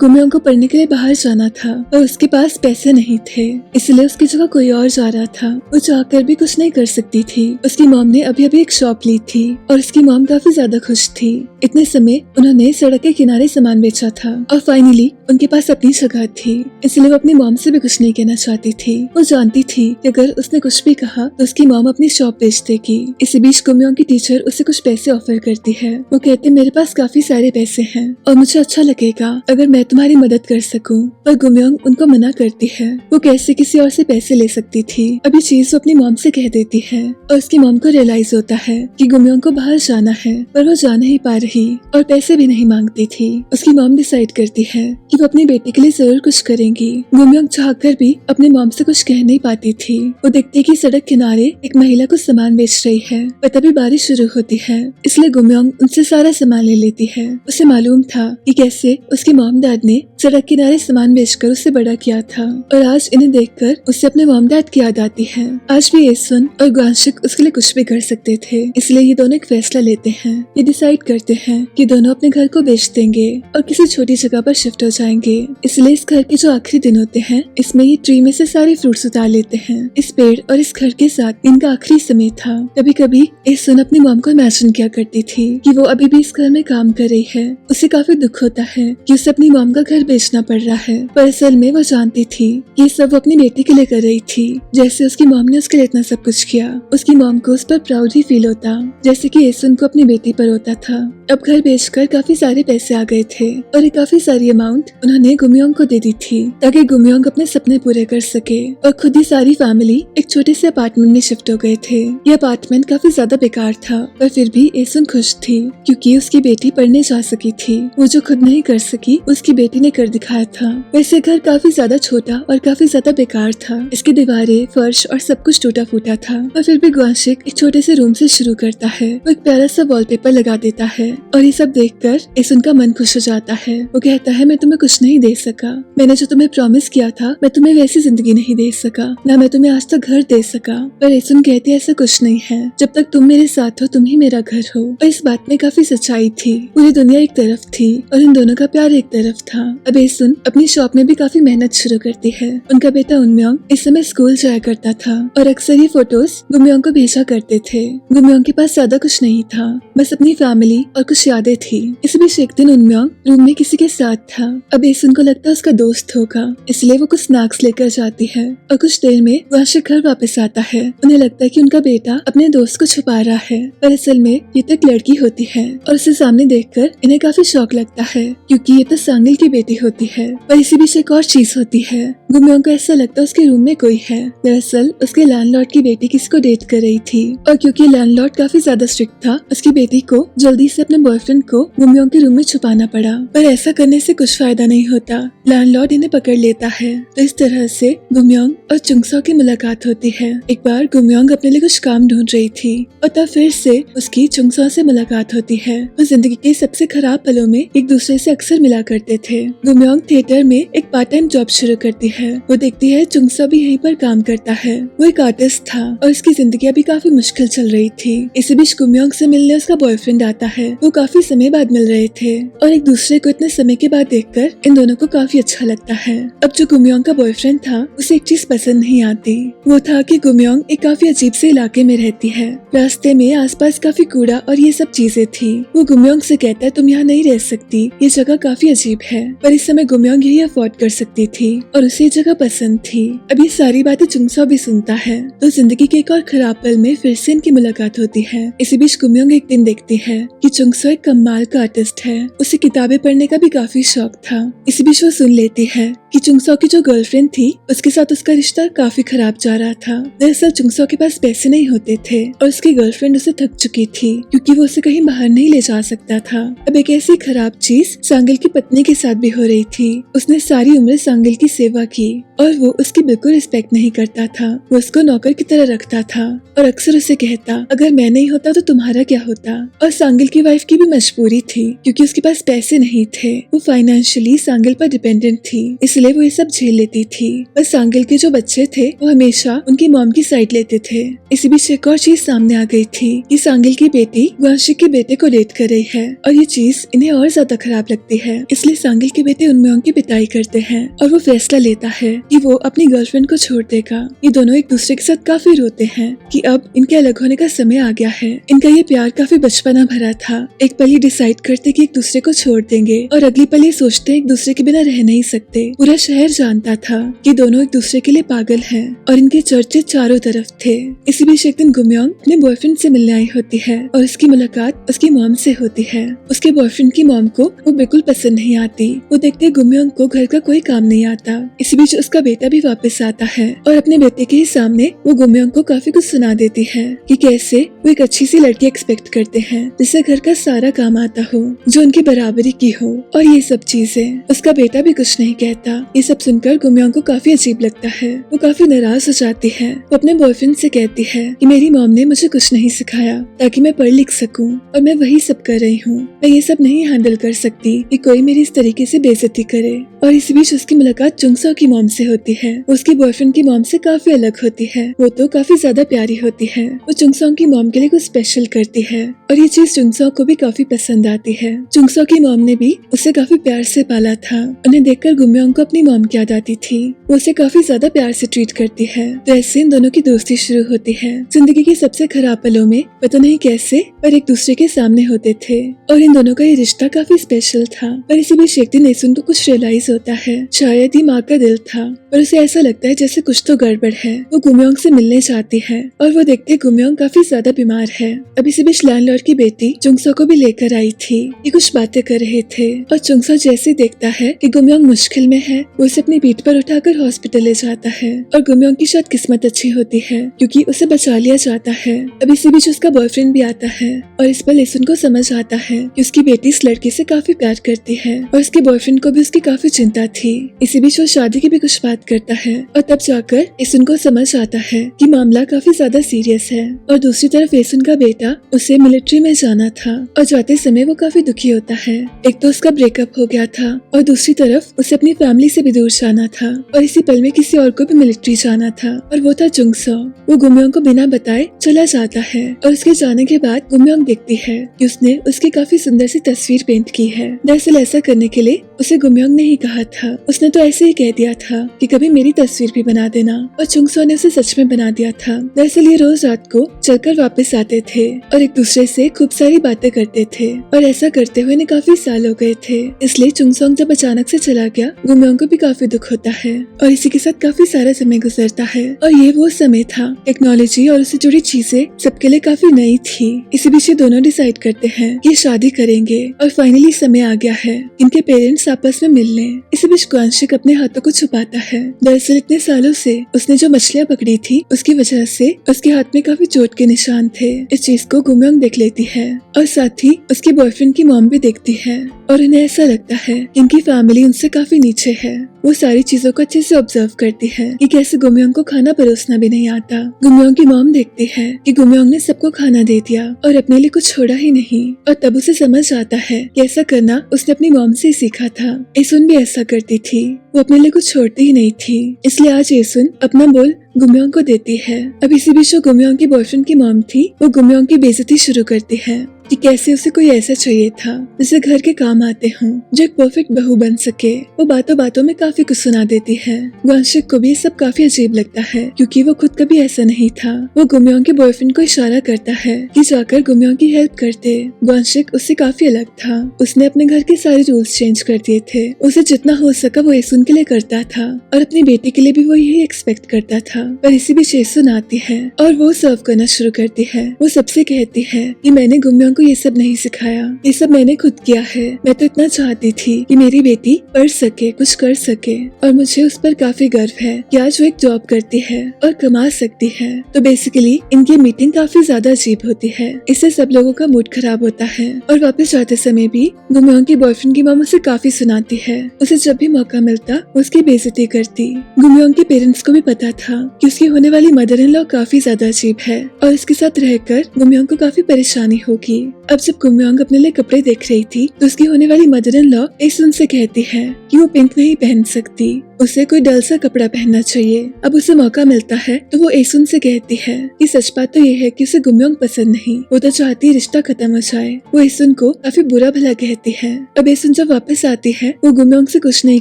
गुमयोंग को पढ़ने के लिए बाहर जाना था और उसके पास पैसे नहीं थे, इसलिए उसकी जगह कोई और जा रहा था। वो चाहकर भी कुछ नहीं कर सकती थी। उसकी मॉम ने अभी अभी एक शॉप ली थी और उसकी मॉम काफी ज्यादा खुश थी। इतने समय उन्होंने सड़क के किनारे सामान बेचा था और फाइनली उनके पास अपनी जगह थी, इसलिए वो अपनी मॉम से भी कुछ नहीं कहना चाहती थी। वो जानती थी कि अगर उसने कुछ भी कहा तो उसकी मॉम अपनी शॉप बेच देगी। इसी बीच गुमयोंग की टीचर उसे कुछ पैसे ऑफर करती है। वो कहते मेरे पास काफी सारे पैसे हैं और मुझे अच्छा लगेगा अगर मैं तुम्हारी मदद कर सकूं, पर गुमयोंग उनको मना करती है। वो कैसे किसी और से पैसे ले सकती थी। अभी चीज वो अपनी मॉम से कह देती है और उसकी मॉम को रियलाइज होता है कि गुमयोंग को बाहर जाना है, पर वो जा नहीं पा रही और पैसे भी नहीं मांगती थी। उसकी मॉम डिसाइड करती है कि वो अपनी बेटी के लिए जरूर कुछ करेंगी। गुमयोंग चाहकर भी अपने मॉम से कुछ कह नहीं पाती थी। वो देखती कि सड़क किनारे एक महिला कुछ सामान बेच रही है, पर तभी बारिश शुरू होती है, इसलिए गुमयोंग उनसे सारा सामान ले लेती है। उसे मालूम था कि कैसे उसके मॉम डैड ने सड़क किनारे सामान बेचकर उसे बड़ा किया था, और आज इन्हें देखकर उसे अपने मॉम डैड की याद आती है। आज भी एसुन और ग्वानशिक उसके लिए कुछ भी कर सकते थे, इसलिए ये दोनों एक फैसला लेते हैं। ये डिसाइड करते हैं कि दोनों अपने घर को बेच देंगे और किसी छोटी जगह पर शिफ्ट हो जाएंगे। इसलिए इस घर के जो आखिरी दिन होते हैं इसमें ये ट्री में से सारे फ्रूट्स उतार लेते हैं। इस पेड़ और इस घर के साथ इनका आखिरी समय था। कभी कभी एसुन अपनी मॉम को इमेजिन किया करती थी कि वो अभी भी इस घर में काम कर रही है। उसे काफी दुख होता है कि उसे अपनी मॉम का घर बेचना पड़ रहा है, पर असल में वो जानती थी ये सब वो अपनी बेटी के लिए कर रही थी। जैसे उसकी मॉम ने उसके लिए इतना सब कुछ किया, उसकी मॉम को उस पर प्राउड ही फील होता, जैसे कि एसुन को अपनी बेटी पर होता था। अब घर बेचकर काफी सारे पैसे आ गए थे और ये काफी सारी अमाउंट उन्होंने गुमयोंग को दे दी थी, ताकि गुमयोंग अपने सपने पूरे कर सके। और खुद ही सारी फैमिली एक छोटे से अपार्टमेंट में शिफ्ट हो गए थे। ये अपार्टमेंट काफी ज्यादा बेकार था, पर फिर भी एसुन खुश थी, क्योंकि उसकी बेटी पढ़ने जा सकी थी। वो जो खुद नहीं कर सकी उसकी बेटी ने कर दिखाया था। वैसे घर काफी ज्यादा छोटा और काफी ज्यादा बेकार था। इसकी दीवारें, फर्श और सब कुछ टूटा फूटा था, पर फिर भी ग्वानशिक एक छोटे से रूम से शुरू करता है। वो एक प्यारा सा वॉलपेपर लगा देता है और ये सब देखकर एसुन का मन खुश हो जाता है। वो कहता है मैं तुम्हें कुछ नहीं दे सका, मैंने जो तुम्हें प्रॉमिस किया था मैं तुम्हें वैसी जिंदगी नहीं दे सका, ना मैं तुम्हें आज तक घर दे सका। पर एसुन कहती है ऐसा कुछ नहीं है, जब तक तुम मेरे साथ हो तुम ही मेरा घर हो। और इस बात में काफी सच्चाई थी। पूरी दुनिया एक तरफ थी और इन दोनों का प्यार एक तरफ था। अब एसुन अपनी शॉप में भी काफी मेहनत शुरू करती है। उनका बेटा उन्म्योंग इस समय स्कूल जाया करता था और अक्सर ये फोटोज गुमयोंग को भेजा करते थे। गुमयोंग के पास ज्यादा कुछ नहीं था, बस अपनी फैमिली और कुछ यादें थी। इस बीच एक दिन उन्म्योंग रूम में किसी के साथ था। अब एसुन को लगता है उसका दोस्त होगा, इसलिए वो कुछ स्नैक्स लेकर जाती है और कुछ देर में ग्वानशिक घर वापस आता है। उन्हें लगता है कि उनका बेटा अपने दोस्त को छुपा रहा है, पर असल में ये तो एक लड़की होती है और उसे सामने देखकर इन्हें काफी शौक लगता है, क्योंकि ये तो सांगिल की बेटी होती है। पर इसी बीच एक और चीज होती है। गुमयोंग को ऐसा लगता है उसके रूम में कोई है। दरअसल उसके लैंडलॉर्ड की बेटी किसी को डेट कर रही थी, और क्योंकि लैंडलॉर्ड काफी ज्यादा स्ट्रिक्ट था उसकी बेटी को जल्दी से अपने बॉयफ्रेंड को गुमयोंग के रूम में छुपाना पड़ा। पर ऐसा करने से कुछ फायदा नहीं होता, लैंडलॉर्ड इन्हें पकड़ लेता है। तो इस तरह से गुमयोंग और चुंगसो की मुलाकात होती है। एक बार गुमयोंग अपने लिए कुछ काम ढूंढ रही थी और तब फिर से उसकी चुंगसो से मुलाकात होती है। वो जिंदगी के सबसे खराब पलों में एक दूसरे से अक्सर मिला करते थे। गुमयोंग थिएटर में एक पार्ट टाइम जॉब शुरू करती है। वो देखती है चुंगसो भी यहीं पर काम करता है। वो एक आर्टिस्ट था और उसकी जिंदगी अभी काफी मुश्किल चल रही थी। इसी बीच गुमयोंग से मिलने उसका बॉयफ्रेंड आता है। वो काफी समय बाद मिल रहे थे और एक दूसरे को इतने समय के बाद देखकर इन दोनों को काफी अच्छा लगता है। अब जो गुमयोंग का बॉयफ्रेंड था उसे एक चीज पसंद नहीं आती। वो था कि गुमयोंग एक काफी अजीब से इलाके में रहती है। रास्ते में आसपास काफी कूड़ा और ये सब चीजें थी। वो गुमयोंग से कहता है तुम यहाँ नहीं रह सकती, ये जगह काफी अजीब है। पर इस समय गुमयोंग यही अफोर्ड कर सकती थी और उसे ये जगह पसंद थी। अब ये सारी बातें चुंगसो भी सुनता है तो जिंदगी के एक और खराब पल में फिर से इनकी मुलाकात होती है। इसी बीच गुमयोंग एक दिन देखती है कि चुंगसो एक कमाल का आर्टिस्ट है। उसे किताबें पढ़ने का भी काफी शौक था। इसी बीच वो सुन लेती है कि चुंगसो की जो गर्लफ्रेंड थी उसके साथ उसका रिश्ता काफी खराब जा रहा था। दरअसल चुंगसो के पास पैसे नहीं होते थे और उसकी गर्लफ्रेंड उसे थक चुकी थी क्योंकि वो उसे कहीं बाहर नहीं ले जा सकता था। अब एक ऐसी खराब चीज सांगिल की पत्नी के साथ भी हो रही थी। उसने सारी उम्र सांगिल की सेवा की और वो उसकी बिल्कुल रिस्पेक्ट नहीं करता था। वो उसको नौकर की तरह रखता था और अक्सर उसे कहता अगर मैं नहीं होता तो तुम्हारा क्या होता। और सांगिल की वाइफ की भी मजबूरी थी क्योंकि उसके पास पैसे नहीं थे। वो फाइनेंशियली सांगिल पर डिपेंडेंट थी, इसलिए वो ये सब झेल लेती थी। पर सांगिल के जो बच्चे थे वो हमेशा उनकी मॉम की साइड लेते थे। इसी बीच एक और चीज सामने आ गई थी कि सांगिल की बेटी वांशिक के बेटे को डेट कर रही है और ये चीज इन्हें और ज्यादा खराब लगती है। इसलिए सांगिल के बेटे उनमें की पिटाई करते हैं और वो फैसला लेता है कि वो अपनी गर्लफ्रेंड को छोड़ देगा। ये दोनों एक दूसरे के साथ काफी रोते हैं कि अब इनके अलग होने का समय आ गया है। इनका ये प्यार काफी बचपना भरा था। एक पल ही डिसाइड करते कि एक दूसरे को छोड़ देंगे और अगली पल ये सोचते एक दूसरे के बिना रह नहीं सकते। पूरा शहर जानता था कि दोनों एक दूसरे के लिए पागल हैं और इनके चर्चे चारों तरफ थे। इसी बीच एक दिन गुमयोंग अपने बॉयफ्रेंड से मिलने आई होती है और उसकी मुलाकात उसकी मॉम से होती है। उसके बॉयफ्रेंड की मॉम को वो बिल्कुल पसंद नहीं आती। वो देखते गुमयोंग को घर का कोई काम नहीं आता। इसी बीच उसका बेटा भी वापस आता है और अपने बेटे के ही सामने वो गुमयोंग को काफी कुछ सुना देती है कि कैसे वो एक अच्छी सी लड़की एक्सपेक्ट करते हैं जिससे घर का सारा काम आता हो, जो उनकी बराबरी की हो और ये सब चीजें। उसका बेटा भी कुछ नहीं कहता। ये सब सुनकर गुमयोंग को काफी अजीब लगता है। वो काफी नाराज हो जाती है। वो अपने बॉयफ्रेंड से कहती है कि मेरी मॉम ने मुझे कुछ नहीं सिखाया ताकि मैं पढ़ लिख सकूं और मैं वही सब कर रही हूँ। मैं ये सब नहीं हैंडल कर सकती कि कोई मेरी इस तरीके से बेइज्जती करे। और इस बीच उसकी मुलाकात चुंगसो की मॉम से होती है। उसकी बॉयफ्रेंड की मॉम से काफी अलग होती है। वो तो काफी ज्यादा प्यारी होती है। वो चुंगसो की मॉम के लिए कुछ स्पेशल करती है और ये चीज चुंगसो को भी काफी पसंद आती है। चुंगसो की मॉम ने भी उसे काफी प्यार से पाला था। उन्हें देखकर गुमयोंग को अपनी मॉम की याद आती थी। वो उसे काफी ज्यादा प्यार से ट्रीट करती है। तो ऐसे इन दोनों की दोस्ती शुरू होती है। जिंदगी के सबसे खराब पलों में पता नहीं कैसे पर एक दूसरे के सामने होते थे और इन दोनों का ये रिश्ता काफी स्पेशल था। पर इसी बीच एक दिन एसुन को कुछ रियलाइज होता है। शायद ही माँ का दिल था पर उसे ऐसा लगता है जैसे कुछ तो गड़बड़ है। वो गुमयोंग से मिलने चाहती है और वो देखते गुमयोंग काफी ज्यादा बीमार है। अब इसी बीच लैंडलॉर्ड की बेटी चुंगसो को भी लेकर आई थी। ये कुछ बातें कर रहे थे और चुंगसो जैसे देखता है कि गुमयोंग मुश्किल में है वो उसे अपनी पीठ पर उठाकर हॉस्पिटल ले जाता है और गुमयोंग की शायद किस्मत अच्छी होती है क्योंकि उसे बचा लिया जाता है। अब इसी बीच उसका बॉयफ्रेंड भी आता है और इस पर लेसुन को समझ आता है कि उसकी बेटी इस लड़के से काफी प्यार करती है और उसके बॉयफ्रेंड को भी उसकी काफी चिंता थी। इसी बीच वो शादी की भी कुछ बात करता है और तब जाकर एसुन को समझ आता है कि मामला काफी ज्यादा सीरियस है। और दूसरी तरफ एसुन का बेटा उसे मिलिट्री में जाना था और जाते समय वो काफी दुखी होता है। एक तो उसका ब्रेकअप हो गया था और दूसरी तरफ उसे अपनी फैमिली से भी दूर जाना था और इसी पल में किसी और को भी मिलिट्री जाना था और वो था चुंगसो। वो गुमयोंग को बिना बताए चला जाता है और उसके जाने के बाद गुमयोंग देखती है कि उसने उसकी काफी सुंदर सी तस्वीर पेंट की है। दरअसल ऐसा करने के लिए उसे गुमयोंग ने ही कहा था। उसने तो ऐसे ही कह दिया था कि कभी मेरी तस्वीर भी बना देना और चुंगसो ने उसे सच में बना दिया था। दरअसल ये रोज रात को चलकर वापस आते थे और एक दूसरे से खूब सारी बातें करते थे और ऐसा करते हुए काफी साल हो गए थे। इसलिए चुंगसोंग जब अचानक से चला गया गुमयोंग को भी काफी दुख होता है और इसी के साथ काफी सारा समय गुजरता है और ये वो समय था टेक्नोलॉजी और उससे जुड़ी चीजें सबके लिए काफी नई थी। इसी बीच ये दोनों डिसाइड करते हैं कि शादी करेंगे और फाइनली समय आ गया है इनके पेरेंट्स आपस में मिलने। इसी बीच वांशिक अपने हाथों को छुपाता है। दरअसल इतने सालों से उसने जो मछलियाँ पकड़ी थी उसकी वजह से उसके हाथ में काफी चोट के निशान थे। इस चीज को गुमयोंग देख लेती है और साथ ही उसकी बॉयफ्रेंड की मॉम भी देखती है और उन्हें ऐसा लगता है कि इनकी फैमिली उनसे काफी नीचे है। वो सारी चीजों को अच्छे से ऑब्जर्व करती है कि कैसे गुमयोंग को खाना परोसना भी नहीं आता। गुमयोंग की मॉम देखती है कि गुमयोंग ने सबको खाना दे दिया और अपने लिए कुछ छोड़ा ही नहीं और तब उसे समझ आता है कि ऐसा करना उसने अपनी मॉम से सीखा था। एसुन भी ऐसा करती थी, वो अपने लिए कुछ छोड़ती ही नहीं थी। इसलिए आज एसुन अपना बोल गुमयोंग को देती है। अब इसी बीच जो गुमयोंग की बॉयफ्रेंड की मॉम थी वो गुमयोंग की बेइज्जती शुरू करती है कि कैसे उसे कोई ऐसा चाहिए था जिसे घर के काम आते हों, जो एक परफेक्ट बहू बन सके। वो बातों बातों में काफी कुछ सुना देती है। ग्वांशिक को भी सब काफी अजीब लगता है क्योंकि वो खुद कभी ऐसा नहीं था। वो गुमयोंग के बॉयफ्रेंड को इशारा करता है कि जाकर गुमयोंग की हेल्प कर दे। ग्वांशिक उससे काफी अलग था। उसने अपने घर के सारे रूल्स चेंज कर दिए थे। उसे जितना हो सका वो एसुन के लिए करता था और अपनी बेटी के लिए भी वो यही एक्सपेक्ट करता था। पर इसी बीच एसुन आती है और वो सर्व करना शुरू करती है। वो सबसे कहती है कि मैंने गुमयोंग को ये सब नहीं सिखाया, ये सब मैंने खुद किया है। मैं तो इतना चाहती थी कि मेरी बेटी पढ़ सके, कुछ कर सके, और मुझे उस पर काफी गर्व है कि आज वो एक जॉब करती है और कमा सकती है। तो बेसिकली इनकी मीटिंग काफी ज्यादा अजीब होती है। इससे सब लोगों का मूड खराब होता है और वापस जाते समय भी गुमयोंग की बॉयफ्रेंड की मॉम उसे काफी सुनाती है। उसे जब भी मौका मिलता वो उसकी बेइज्जती करती। गुमयोंग के पेरेंट्स को भी पता था कि उसकी होने वाली मदर इन लॉ काफी ज्यादा अजीब है और इसके साथ रहकर गुमयोंग को काफी परेशानी होगी। अब जब गुमयोंग अपने लिए कपड़े देख रही थी तो उसकी होने वाली मदर इन लॉ एसुन से कहती है कि वो पिंक नहीं पहन सकती, उसे कोई डल सा कपड़ा पहनना चाहिए। अब उसे मौका मिलता है तो वो एसुन से कहती है कि सच बात तो ये है कि उसे गुमयोंग पसंद नहीं, वो तो चाहती है रिश्ता खत्म हो जाए। वो एसुन को काफी बुरा भला कहती है। अब एसुन जब वापस आती है वो गुमयोंग से कुछ नहीं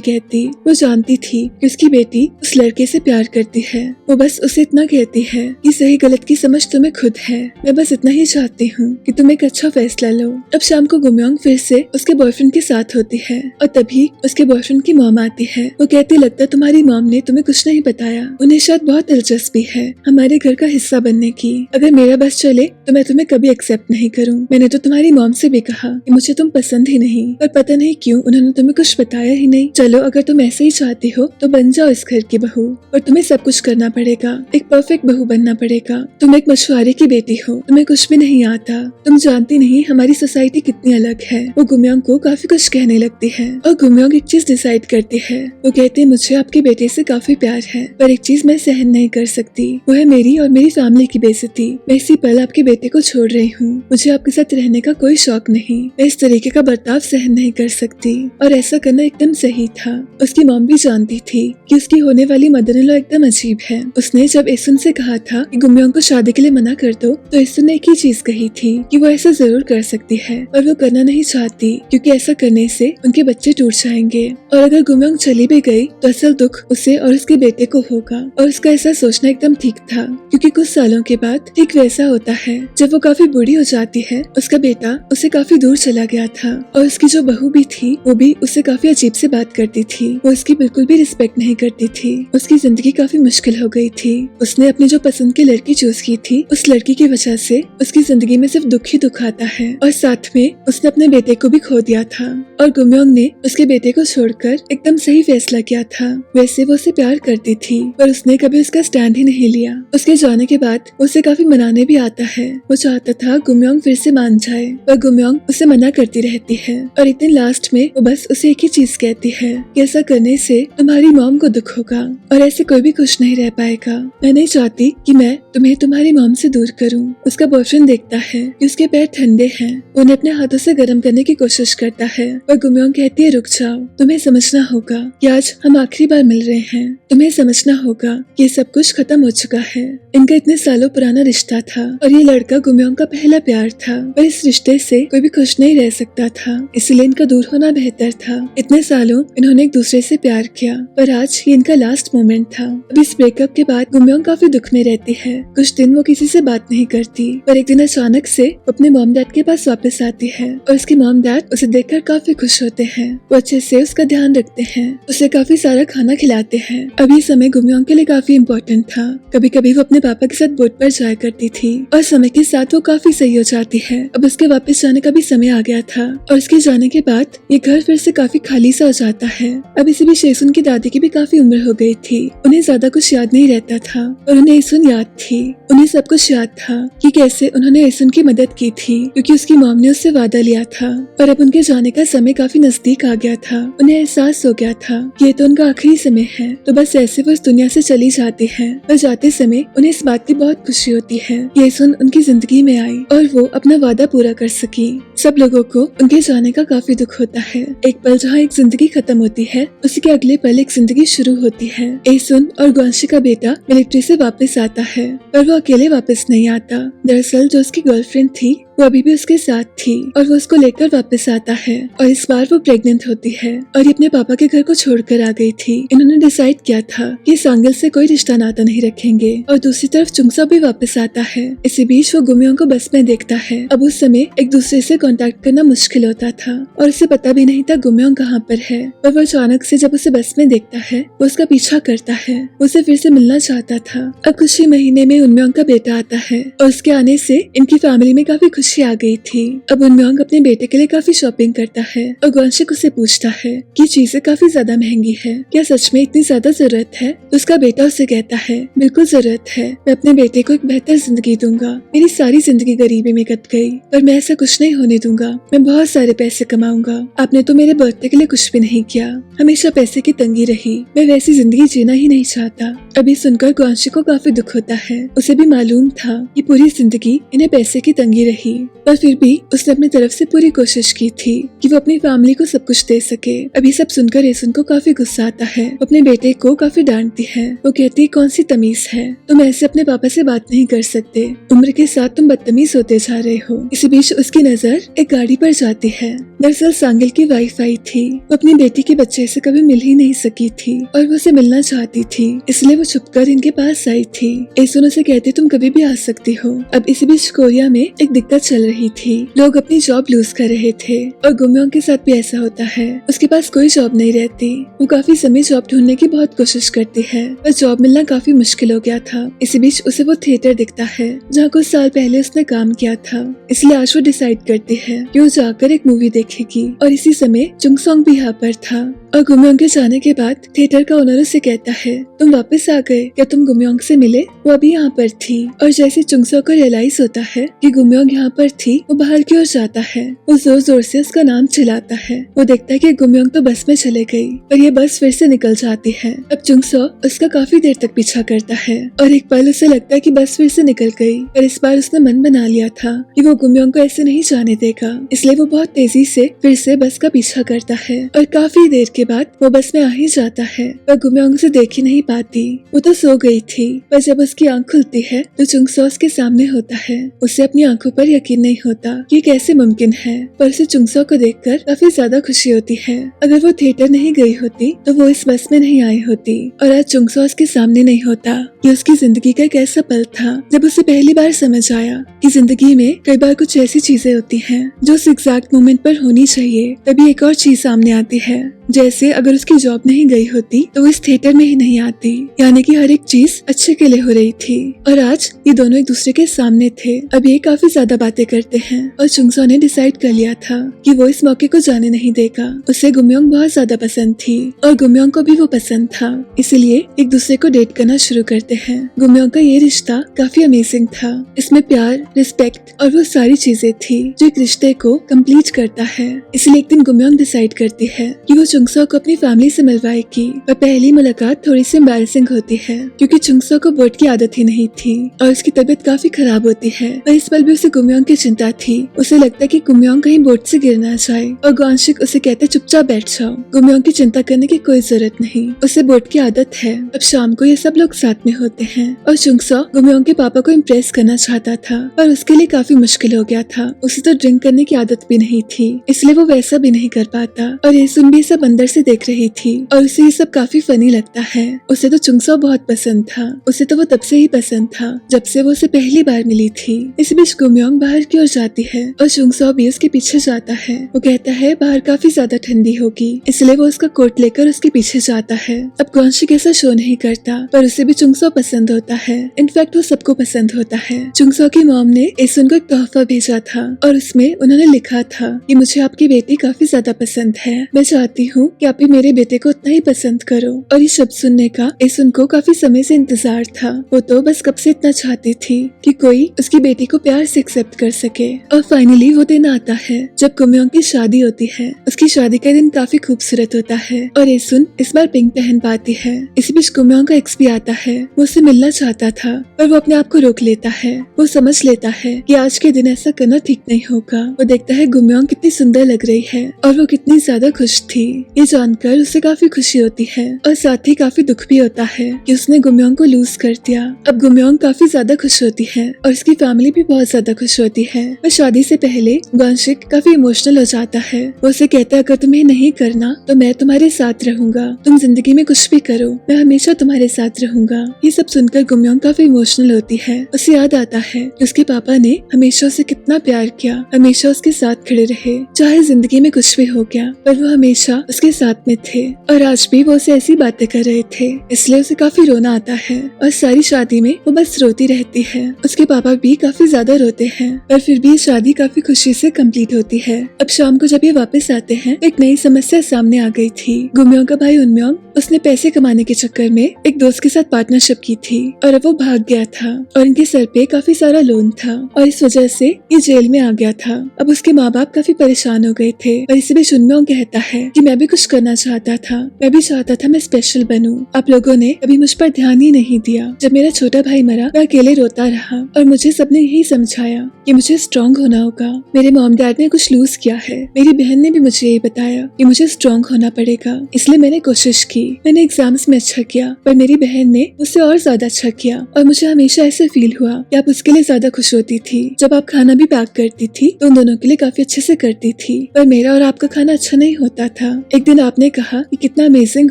कहती। वो जानती थी कि उसकी बेटी उस लड़के से प्यार करती है। वो बस उसे इतना कहती है कि सही गलत की समझ तुम्हें खुद है, मैं बस इतना ही चाहती हूँ कि तुम एक अच्छा फैसला लो। अब शाम को गुमयोंग फिर से उसके बॉयफ्रेंड के साथ होती है और तभी उसके बॉयफ्रेंड की मॉम आती है। वो कहती लगता तुम्हारी मॉम ने तुम्हें कुछ नहीं बताया, उन्हें शायद बहुत दिलचस्पी है हमारे घर का हिस्सा बनने की। अगर मेरा बस चले तो मैं तुम्हें कभी एक्सेप्ट नहीं करूँ। मैंने तो तुम्हारी मॉम से भी कहा कि मुझे तुम पसंद ही नहीं, पर पता नहीं क्यों उन्होंने तुम्हें कुछ बताया ही नहीं। चलो अगर तुम ऐसे ही चाहती हो तो बन जाओ इस घर की बहू, पर तुम्हें सब कुछ करना पड़ेगा, एक परफेक्ट बहू बनना पड़ेगा। तुम एक मछुआरे की बेटी हो, तुम्हें कुछ भी नहीं आता, तुम जानती नहीं हमारी सोसाइटी कितनी अलग है। वो गुमयोंग को काफी कुछ कहने लगती है और गुमयोंग एक चीज डिसाइड करती है। वो कहती है मुझे आपके बेटे से काफी प्यार है, पर एक चीज मैं सहन नहीं कर सकती, वो है मेरी और मेरी फैमिली की बेइज्जती। मैं इसी पल आपके बेटे को छोड़ रही हूँ। मुझे आपके साथ रहने का कोई शौक नहीं, मैं इस तरीके का बर्ताव सहन नहीं कर सकती। और ऐसा करना एकदम सही था। उसकी मॉम भी जानती थी कि उसकी होने वाली मदर इन लॉ एकदम अजीब है। उसने जब एसुन से कहा था कि गुमयोंग को शादी के लिए मना कर दो तो एसुन ने एक ही चीज कही थी कि वो ऐसा जरूर कर सकती है, पर वो करना नहीं चाहती क्योंकि ऐसा करने से उनके बच्चे टूट जाएंगे और अगर गुमयोंग चली भी गई तो असल दुख उसे और उसके बेटे को होगा। और उसका ऐसा सोचना एकदम ठीक था क्योंकि कुछ सालों के बाद ठीक वैसा होता है जब वो काफी बूढ़ी हो जाती है। उसका बेटा उससे काफी दूर चला गया था और उसकी जो बहू भी थी वो भी उससे काफी अजीब से बात करती थी। वो उसकी बिल्कुल भी रिस्पेक्ट नहीं करती थी। उसकी जिंदगी काफी मुश्किल हो गई थी। उसने अपनी जो पसंद की लड़की चूज की थी, उस लड़की की वजह से उसकी जिंदगी में सिर्फ दुख ही दुख आता है और साथ में उसने अपने बेटे को भी खो दिया था। और गुमयोंग ने उसके बेटे को छोड़कर एकदम सही फैसला किया था। वैसे वो उसे प्यार करती थी पर उसने कभी उसका स्टैंड ही नहीं लिया। उसके जाने के बाद उसे काफी मनाने भी आता है। वो चाहता था गुमयोंग फिर से मान जाए पर गुमयोंग उसे मना करती रहती है और एक दिन लास्ट में वो बस उसे एक ही चीज कहती है कि ऐसा करने से तुम्हारी मॉम को दुख होगा और ऐसे कोई भी खुश नहीं रह पाएगा। मैं नहीं चाहती कि मैं तुम्हें तुम्हारी मॉम से दूर करूं। उसका बॉयफ्रेंड देखता है कि उसके पैर ठंडे हैं, उन्हें अपने हाथों से गर्म करने की कोशिश करता है पर गुमयोंग कहती है रुक जाओ, तुम्हें समझना होगा कि आज हम आखिरी बार मिल रहे हैं। तुम्हें समझना होगा कि सब कुछ खत्म हो चुका है। इनका इतने सालों पुराना रिश्ता था और ये लड़का गुमयोंग का पहला प्यार था, पर इस रिश्ते से कोई भी खुश नहीं रह सकता था, इसलिए इनका दूर होना बेहतर था। इतने सालों इन्होंने एक दूसरे से प्यार किया पर आज ये इनका लास्ट मोमेंट था। अब इस ब्रेकअप के बाद गुमयोंग काफी दुख में रहती है। कुछ दिन वो किसी से बात नहीं करती पर एक दिन अचानक से अपने मॉम डैड के पास वापस आती है और उसके मॉम डैड उसे देखकर काफी खुश होते हैं। वो अच्छे से उसका ध्यान रखते हैं, उसे काफी सारा खाना खिलाते हैं। अब ये समय गुमयोंग के लिए काफी इम्पोर्टेंट था। कभी कभी वो अपने पापा के साथ बोट पर जाया करती थी और समय के साथ वो काफी सही हो जाती है। अब उसके वापस जाने का भी समय आ गया था और उसके जाने के बाद ये घर फिर से काफी खाली सा हो जाता है। अब इसी बीच एसुन की दादी की भी काफी उम्र हो गई थी। उन्हें ज्यादा कुछ याद नहीं रहता था और उन्हें एसुन याद थी। उन्हें सब कुछ याद था कि कैसे उन्होंने एसुन की मदद की थी क्योंकि उसकी मॉम ने उससे वादा लिया था। पर अब उनके जाने का समय काफी नजदीक आ गया था। उन्हें एहसास हो गया था कि ये तो उनका आखिरी समय है, तो बस ऐसे वो इस दुनिया से चली जाती है। पर जाते समय उन्हें इस बात की बहुत खुशी होती है कि एसुन उनकी जिंदगी में आई और वो अपना वादा पूरा कर सकी। सब लोगों को उनके जाने का काफी दुख होता है। एक पल जहाँ एक जिंदगी खत्म होती है उसी के अगले पल एक जिंदगी शुरू होती है। एसुन और ग्वांशी का बेटा मिलिट्री से वापस आता है पर वो अकेले वापस नहीं आता। दरअसल जो उसकी गर्लफ्रेंड थी वो अभी भी उसके साथ थी और वो उसको लेकर वापस आता है और इस बार वो प्रेग्नेंट होती है और ये अपने पापा के घर को छोड़कर आ गई थी। इन्होंने डिसाइड किया था कि सांगल से कोई रिश्ता नाता नहीं रखेंगे। और दूसरी तरफ चुंगसो भी वापस आता है। इसी बीच वो गुमियों को बस में देखता है। अब उस समय एक दूसरे से कांटेक्ट करना मुश्किल होता था और उसे पता भी नहीं था गुमियों कहाँ पर है। पर वो अचानक से जब उसे बस में देखता है वो उसका पीछा करता है। उसे फिर से मिलना चाहता था। अब कुछ ही महीने में उनम्योंग का बेटा आता है और उसके आने से इनकी फैमिली में काफी खुशी आ गई थी। अब उनम्योंग अपने बेटे के लिए काफी शॉपिंग करता है और ग्वानशिक उसे पूछता है कि चीजें काफी ज्यादा महंगी है, क्या सच में इतनी ज्यादा जरूरत है? तो उसका बेटा उसे कहता है बिल्कुल जरूरत है, मैं अपने बेटे को एक बेहतर जिंदगी दूंगा। मेरी सारी जिंदगी गरीबी में कट गई पर मैं ऐसा कुछ नहीं होने दूंगा, मैं बहुत सारे पैसे कमाऊंगा। आपने तो मेरे बर्थडे के लिए कुछ भी नहीं किया, हमेशा पैसे की तंगी रही, मैं वैसी जिंदगी जीना ही नहीं चाहता। अभी सुनकर ग्वानशिक को काफी दुख होता है। उसे भी मालूम था कि पूरी जिंदगी इन्हें पैसे की तंगी रही, पर फिर भी उसने अपनी तरफ से पूरी कोशिश की थी कि वो अपनी फैमिली को सब कुछ दे सके। अभी सब सुनकर एसुन को काफी गुस्सा आता है। वो अपने बेटे को काफी डांटती है। वो कहती है कौन सी तमीज है, तुम ऐसे अपने पापा से बात नहीं कर सकते, उम्र के साथ तुम बदतमीज होते जा रहे हो। इसी बीच उसकी नजर एक गाड़ी पर जाती है। दरअसल सांगिल की वाइफ आई थी। वो अपनी बेटी के बच्चे से कभी मिल ही नहीं सकी थी और वो उसे मिलना चाहती थी, इसलिए वो छुपकर इनके पास आई थी। एसुन उसे कहती तुम कभी भी आ सकती हो। अब इसी बीच कोरिया में एक दिक्कत चल रही थी। लोग अपनी जॉब लूज कर रहे थे और गुमियोंग के साथ भी ऐसा होता है। उसके पास कोई जॉब नहीं रहती। वो काफी समय जॉब ढूंढने की बहुत कोशिश करती है पर जॉब मिलना काफी मुश्किल हो गया था। इसी बीच उसे वो थिएटर दिखता है जहाँ कुछ साल पहले उसने काम किया था, इसलिए आज वो डिसाइड करती है कि वो जाकर एक मूवी देखेगी। और इसी समय चुंगसोंग भी यहाँ पर था और गुमियोंग के जाने के बाद थिएटर का ओनर उसे कहता है तुम वापस आ गए, क्या तुम गुमियोंग से मिले? वो अभी यहाँ पर थी और जैसे चुंगसो को रियलाइज होता है कि गुमियोंग यहाँ पर थी, वो बाहर की ओर जाता है। वो जोर जोर से उसका नाम चिल्लाता है। वो देखता है कि गुमियोंग तो बस में चले गई पर ये बस फिर से निकल जाती है। अब चुंगसो उसका काफी देर तक पीछा करता है और एक पल उसे लगता है कि बस फिर से निकल गई, पर इस बार उसने मन बना लिया था कि वो गुमियोंग को ऐसे नहीं जाने देगा, इसलिए वो बहुत तेजी से फिर से बस का पीछा करता है और काफी देर के बाद वो बस में आ ही जाता है। पर गुमियोंग उसे देख ही नहीं पाती, वो तो सो गई थी। पर जब उसकी आंख खुलती है तो चुंगसो उसके सामने होता है। उसे अपनी आंखों पर यकीन नहीं होता कि कैसे मुमकिन है, पर उसे चुंगसो को देखकर काफी ज्यादा खुशी होती है। अगर वो थिएटर नहीं गई होती तो वो इस बस में नहीं आई होती और आज चुंगसो उसके सामने नहीं होता। ये उसकी जिंदगी का एक ऐसा पल था जब उसे पहली बार समझ आया कि जिंदगी में कई बार कुछ ऐसी चीजें होती हैं जो उस एग्जैक्ट मोमेंट पर होनी चाहिए, तभी एक और चीज सामने आती है। जैसे अगर उसकी जॉब नहीं गई होती तो वो इस थिएटर में ही नहीं आती, यानी कि हर एक चीज अच्छे के लिए हो रही थी। और आज ये दोनों एक दूसरे के सामने थे। अब ये काफी ज्यादा बातें करते हैं और चुंगसो ने डिसाइड कर लिया था कि वो इस मौके को जाने नहीं देगा। उसे गुमियोंग बहुत ज्यादा पसंद थी और गुमियोंग को भी वो पसंद था, इसलिए एक दूसरे को डेट करना शुरू करते हैं। गुमियोंग का ये रिश्ता काफी अमेजिंग था। इसमें प्यार, रिस्पेक्ट और वो सारी चीजें थी जो एक रिश्ते को कंप्लीट करता है। इसलिए एक दिन गुमियोंग डिसाइड करती है कि वो चुंगसो को अपनी फैमिली से मिलवाएगी। पर पहली मुलाकात थोड़ी सी एम्बैरेसिंग होती है क्योंकि चुंगसो को बोर्ड की आदत ही नहीं थी और उसकी तबीयत काफी खराब होती है। पर इस पल भी उसे गुमियोंग की चिंता थी। उसे लगता है कि गुमियोंग कहीं बोर्ड से गिर ना जाए और ग्वानशिक उसे कहते चुपचाप बैठ जाओ, गुमियोंग की चिंता करने की कोई जरूरत नहीं, उसे बोर्ड की आदत है। अब शाम को ये सब लोग साथ में होते हैं और चुंगसो गुमियोंग के पापा को इम्प्रेस करना चाहता था पर उसके लिए काफी मुश्किल हो गया था। उसे तो ड्रिंक करने की आदत भी नहीं थी, इसलिए वो वैसा भी नहीं कर पाता। और एसुन भी सब अंदर से देख रही थी और उसे ये सब काफी फनी लगता है। उसे तो चुंगसो बहुत पसंद था। उसे तो वो तब से ही पसंद था जब से वो उसे पहली बार मिली थी। इस बीच गुमियोंग बाहर की ओर जाती है और चुंगसो भी उसके पीछे जाता है। वो कहता है बाहर काफी ज्यादा ठंडी होगी, इसलिए वो उसका कोट लेकर उसके पीछे जाता है। अब ग्वानशिक ऐसा शो नहीं करता पर उसे भी चुंगसो पसंद होता है। इनफैक्ट वो सबको पसंद होता है। चुंगसो की मॉम ने एसुन को एक तोहफा भेजा था और उसमें उन्होंने लिखा था कि मुझे आपकी बेटी काफी ज्यादा पसंद है, मैं चाहती हूँ कि आप भी मेरे बेटे को उतना ही पसंद करो। और ये शब्द सुनने का एसुन को काफी समय से इंतजार था। वो तो बस कब से इतना चाहती थी कि कोई उसकी बेटी को प्यार से एक्सेप्ट कर सके। और फाइनली वो दिन आता है जब गुमियोंग की शादी होती है। उसकी शादी का दिन काफी खूबसूरत होता है और एसुन इस बार पिंक पहन पाती है। इसी बीच गुमियोंग का एक्स भी आता है। वो उससे मिलना चाहता था पर वो अपने आप को रोक लेता है। वो समझ लेता है कि आज के दिन ऐसा करना ठीक नहीं होगा। वो देखता है गुमियोंग कितनी सुंदर लग रही है और वो कितनी ज्यादा खुश थी। ये जानकर उसे काफी खुशी होती है और साथ ही काफी दुख भी होता है कि उसने गुमयोंग को लूज कर दिया। अब गुमयोंग काफी ज्यादा खुश होती है और उसकी फैमिली भी बहुत ज्यादा खुश होती है। पर शादी से पहले ग्वानशिक काफी इमोशनल हो जाता है। वो उसे कहता है अगर तुम्हें नहीं करना तो मैं तुम्हारे साथ रहूंगा, तुम जिंदगी में कुछ भी करो, मैं हमेशा तुम्हारे साथ रहूंगा। ये सब सुनकर गुमयोंग काफी इमोशनल होती है। उसे याद आता है कि उसके पापा ने हमेशा उसे कितना प्यार किया, हमेशा उसके साथ खड़े रहे, चाहे जिंदगी में कुछ भी हो गया पर वो हमेशा उसके साथ में थे। और आज भी वो उसे ऐसी बातें कर रहे थे, इसलिए उसे काफी रोना आता है और सारी शादी में वो बस रोती रहती है। उसके पापा भी काफी ज्यादा रोते हैं पर फिर भी ये शादी काफी खुशी से कंप्लीट होती है। अब शाम को जब ये वापस आते हैं एक नई समस्या सामने आ गई थी। गुमयोंग का भाई उनम्योंग उसने पैसे कमाने के चक्कर में एक दोस्त के साथ पार्टनरशिप की थी और अब वो भाग गया था और इनके सर पे काफी सारा लोन था और इस वजह से ये जेल में आ गया था। अब उसके माँ बाप काफी परेशान हो गए थे और इसी बीच उनम्योंग कहता है कि मैं भी कुछ करना चाहता था, मैं भी चाहता था मैं स्पेशल बनूं। आप लोगों ने कभी मुझ पर ध्यान ही नहीं दिया। जब मेरा छोटा भाई मरा मैं अकेले रोता रहा और मुझे सबने यही समझाया कि मुझे स्ट्रॉन्ग होना होगा। मेरे मॉम डैड ने कुछ लूज किया है, मेरी बहन ने भी मुझे यही बताया कि मुझे स्ट्रॉन्ग होना पड़ेगा, इसलिए मैंने कोशिश की। मैंने एग्जाम्स में अच्छा किया पर मेरी बहन ने मुझसे और ज्यादा अच्छा किया और मुझे हमेशा ऐसे फील हुआ कि आप उसके लिए ज्यादा खुश होती थी। जब आप खाना भी पैक करती थी तो उन दोनों के लिए काफी अच्छे से करती थी पर मेरा और आपका खाना अच्छा नहीं होता था। एक दिन आपने कहा कि कितना अमेजिंग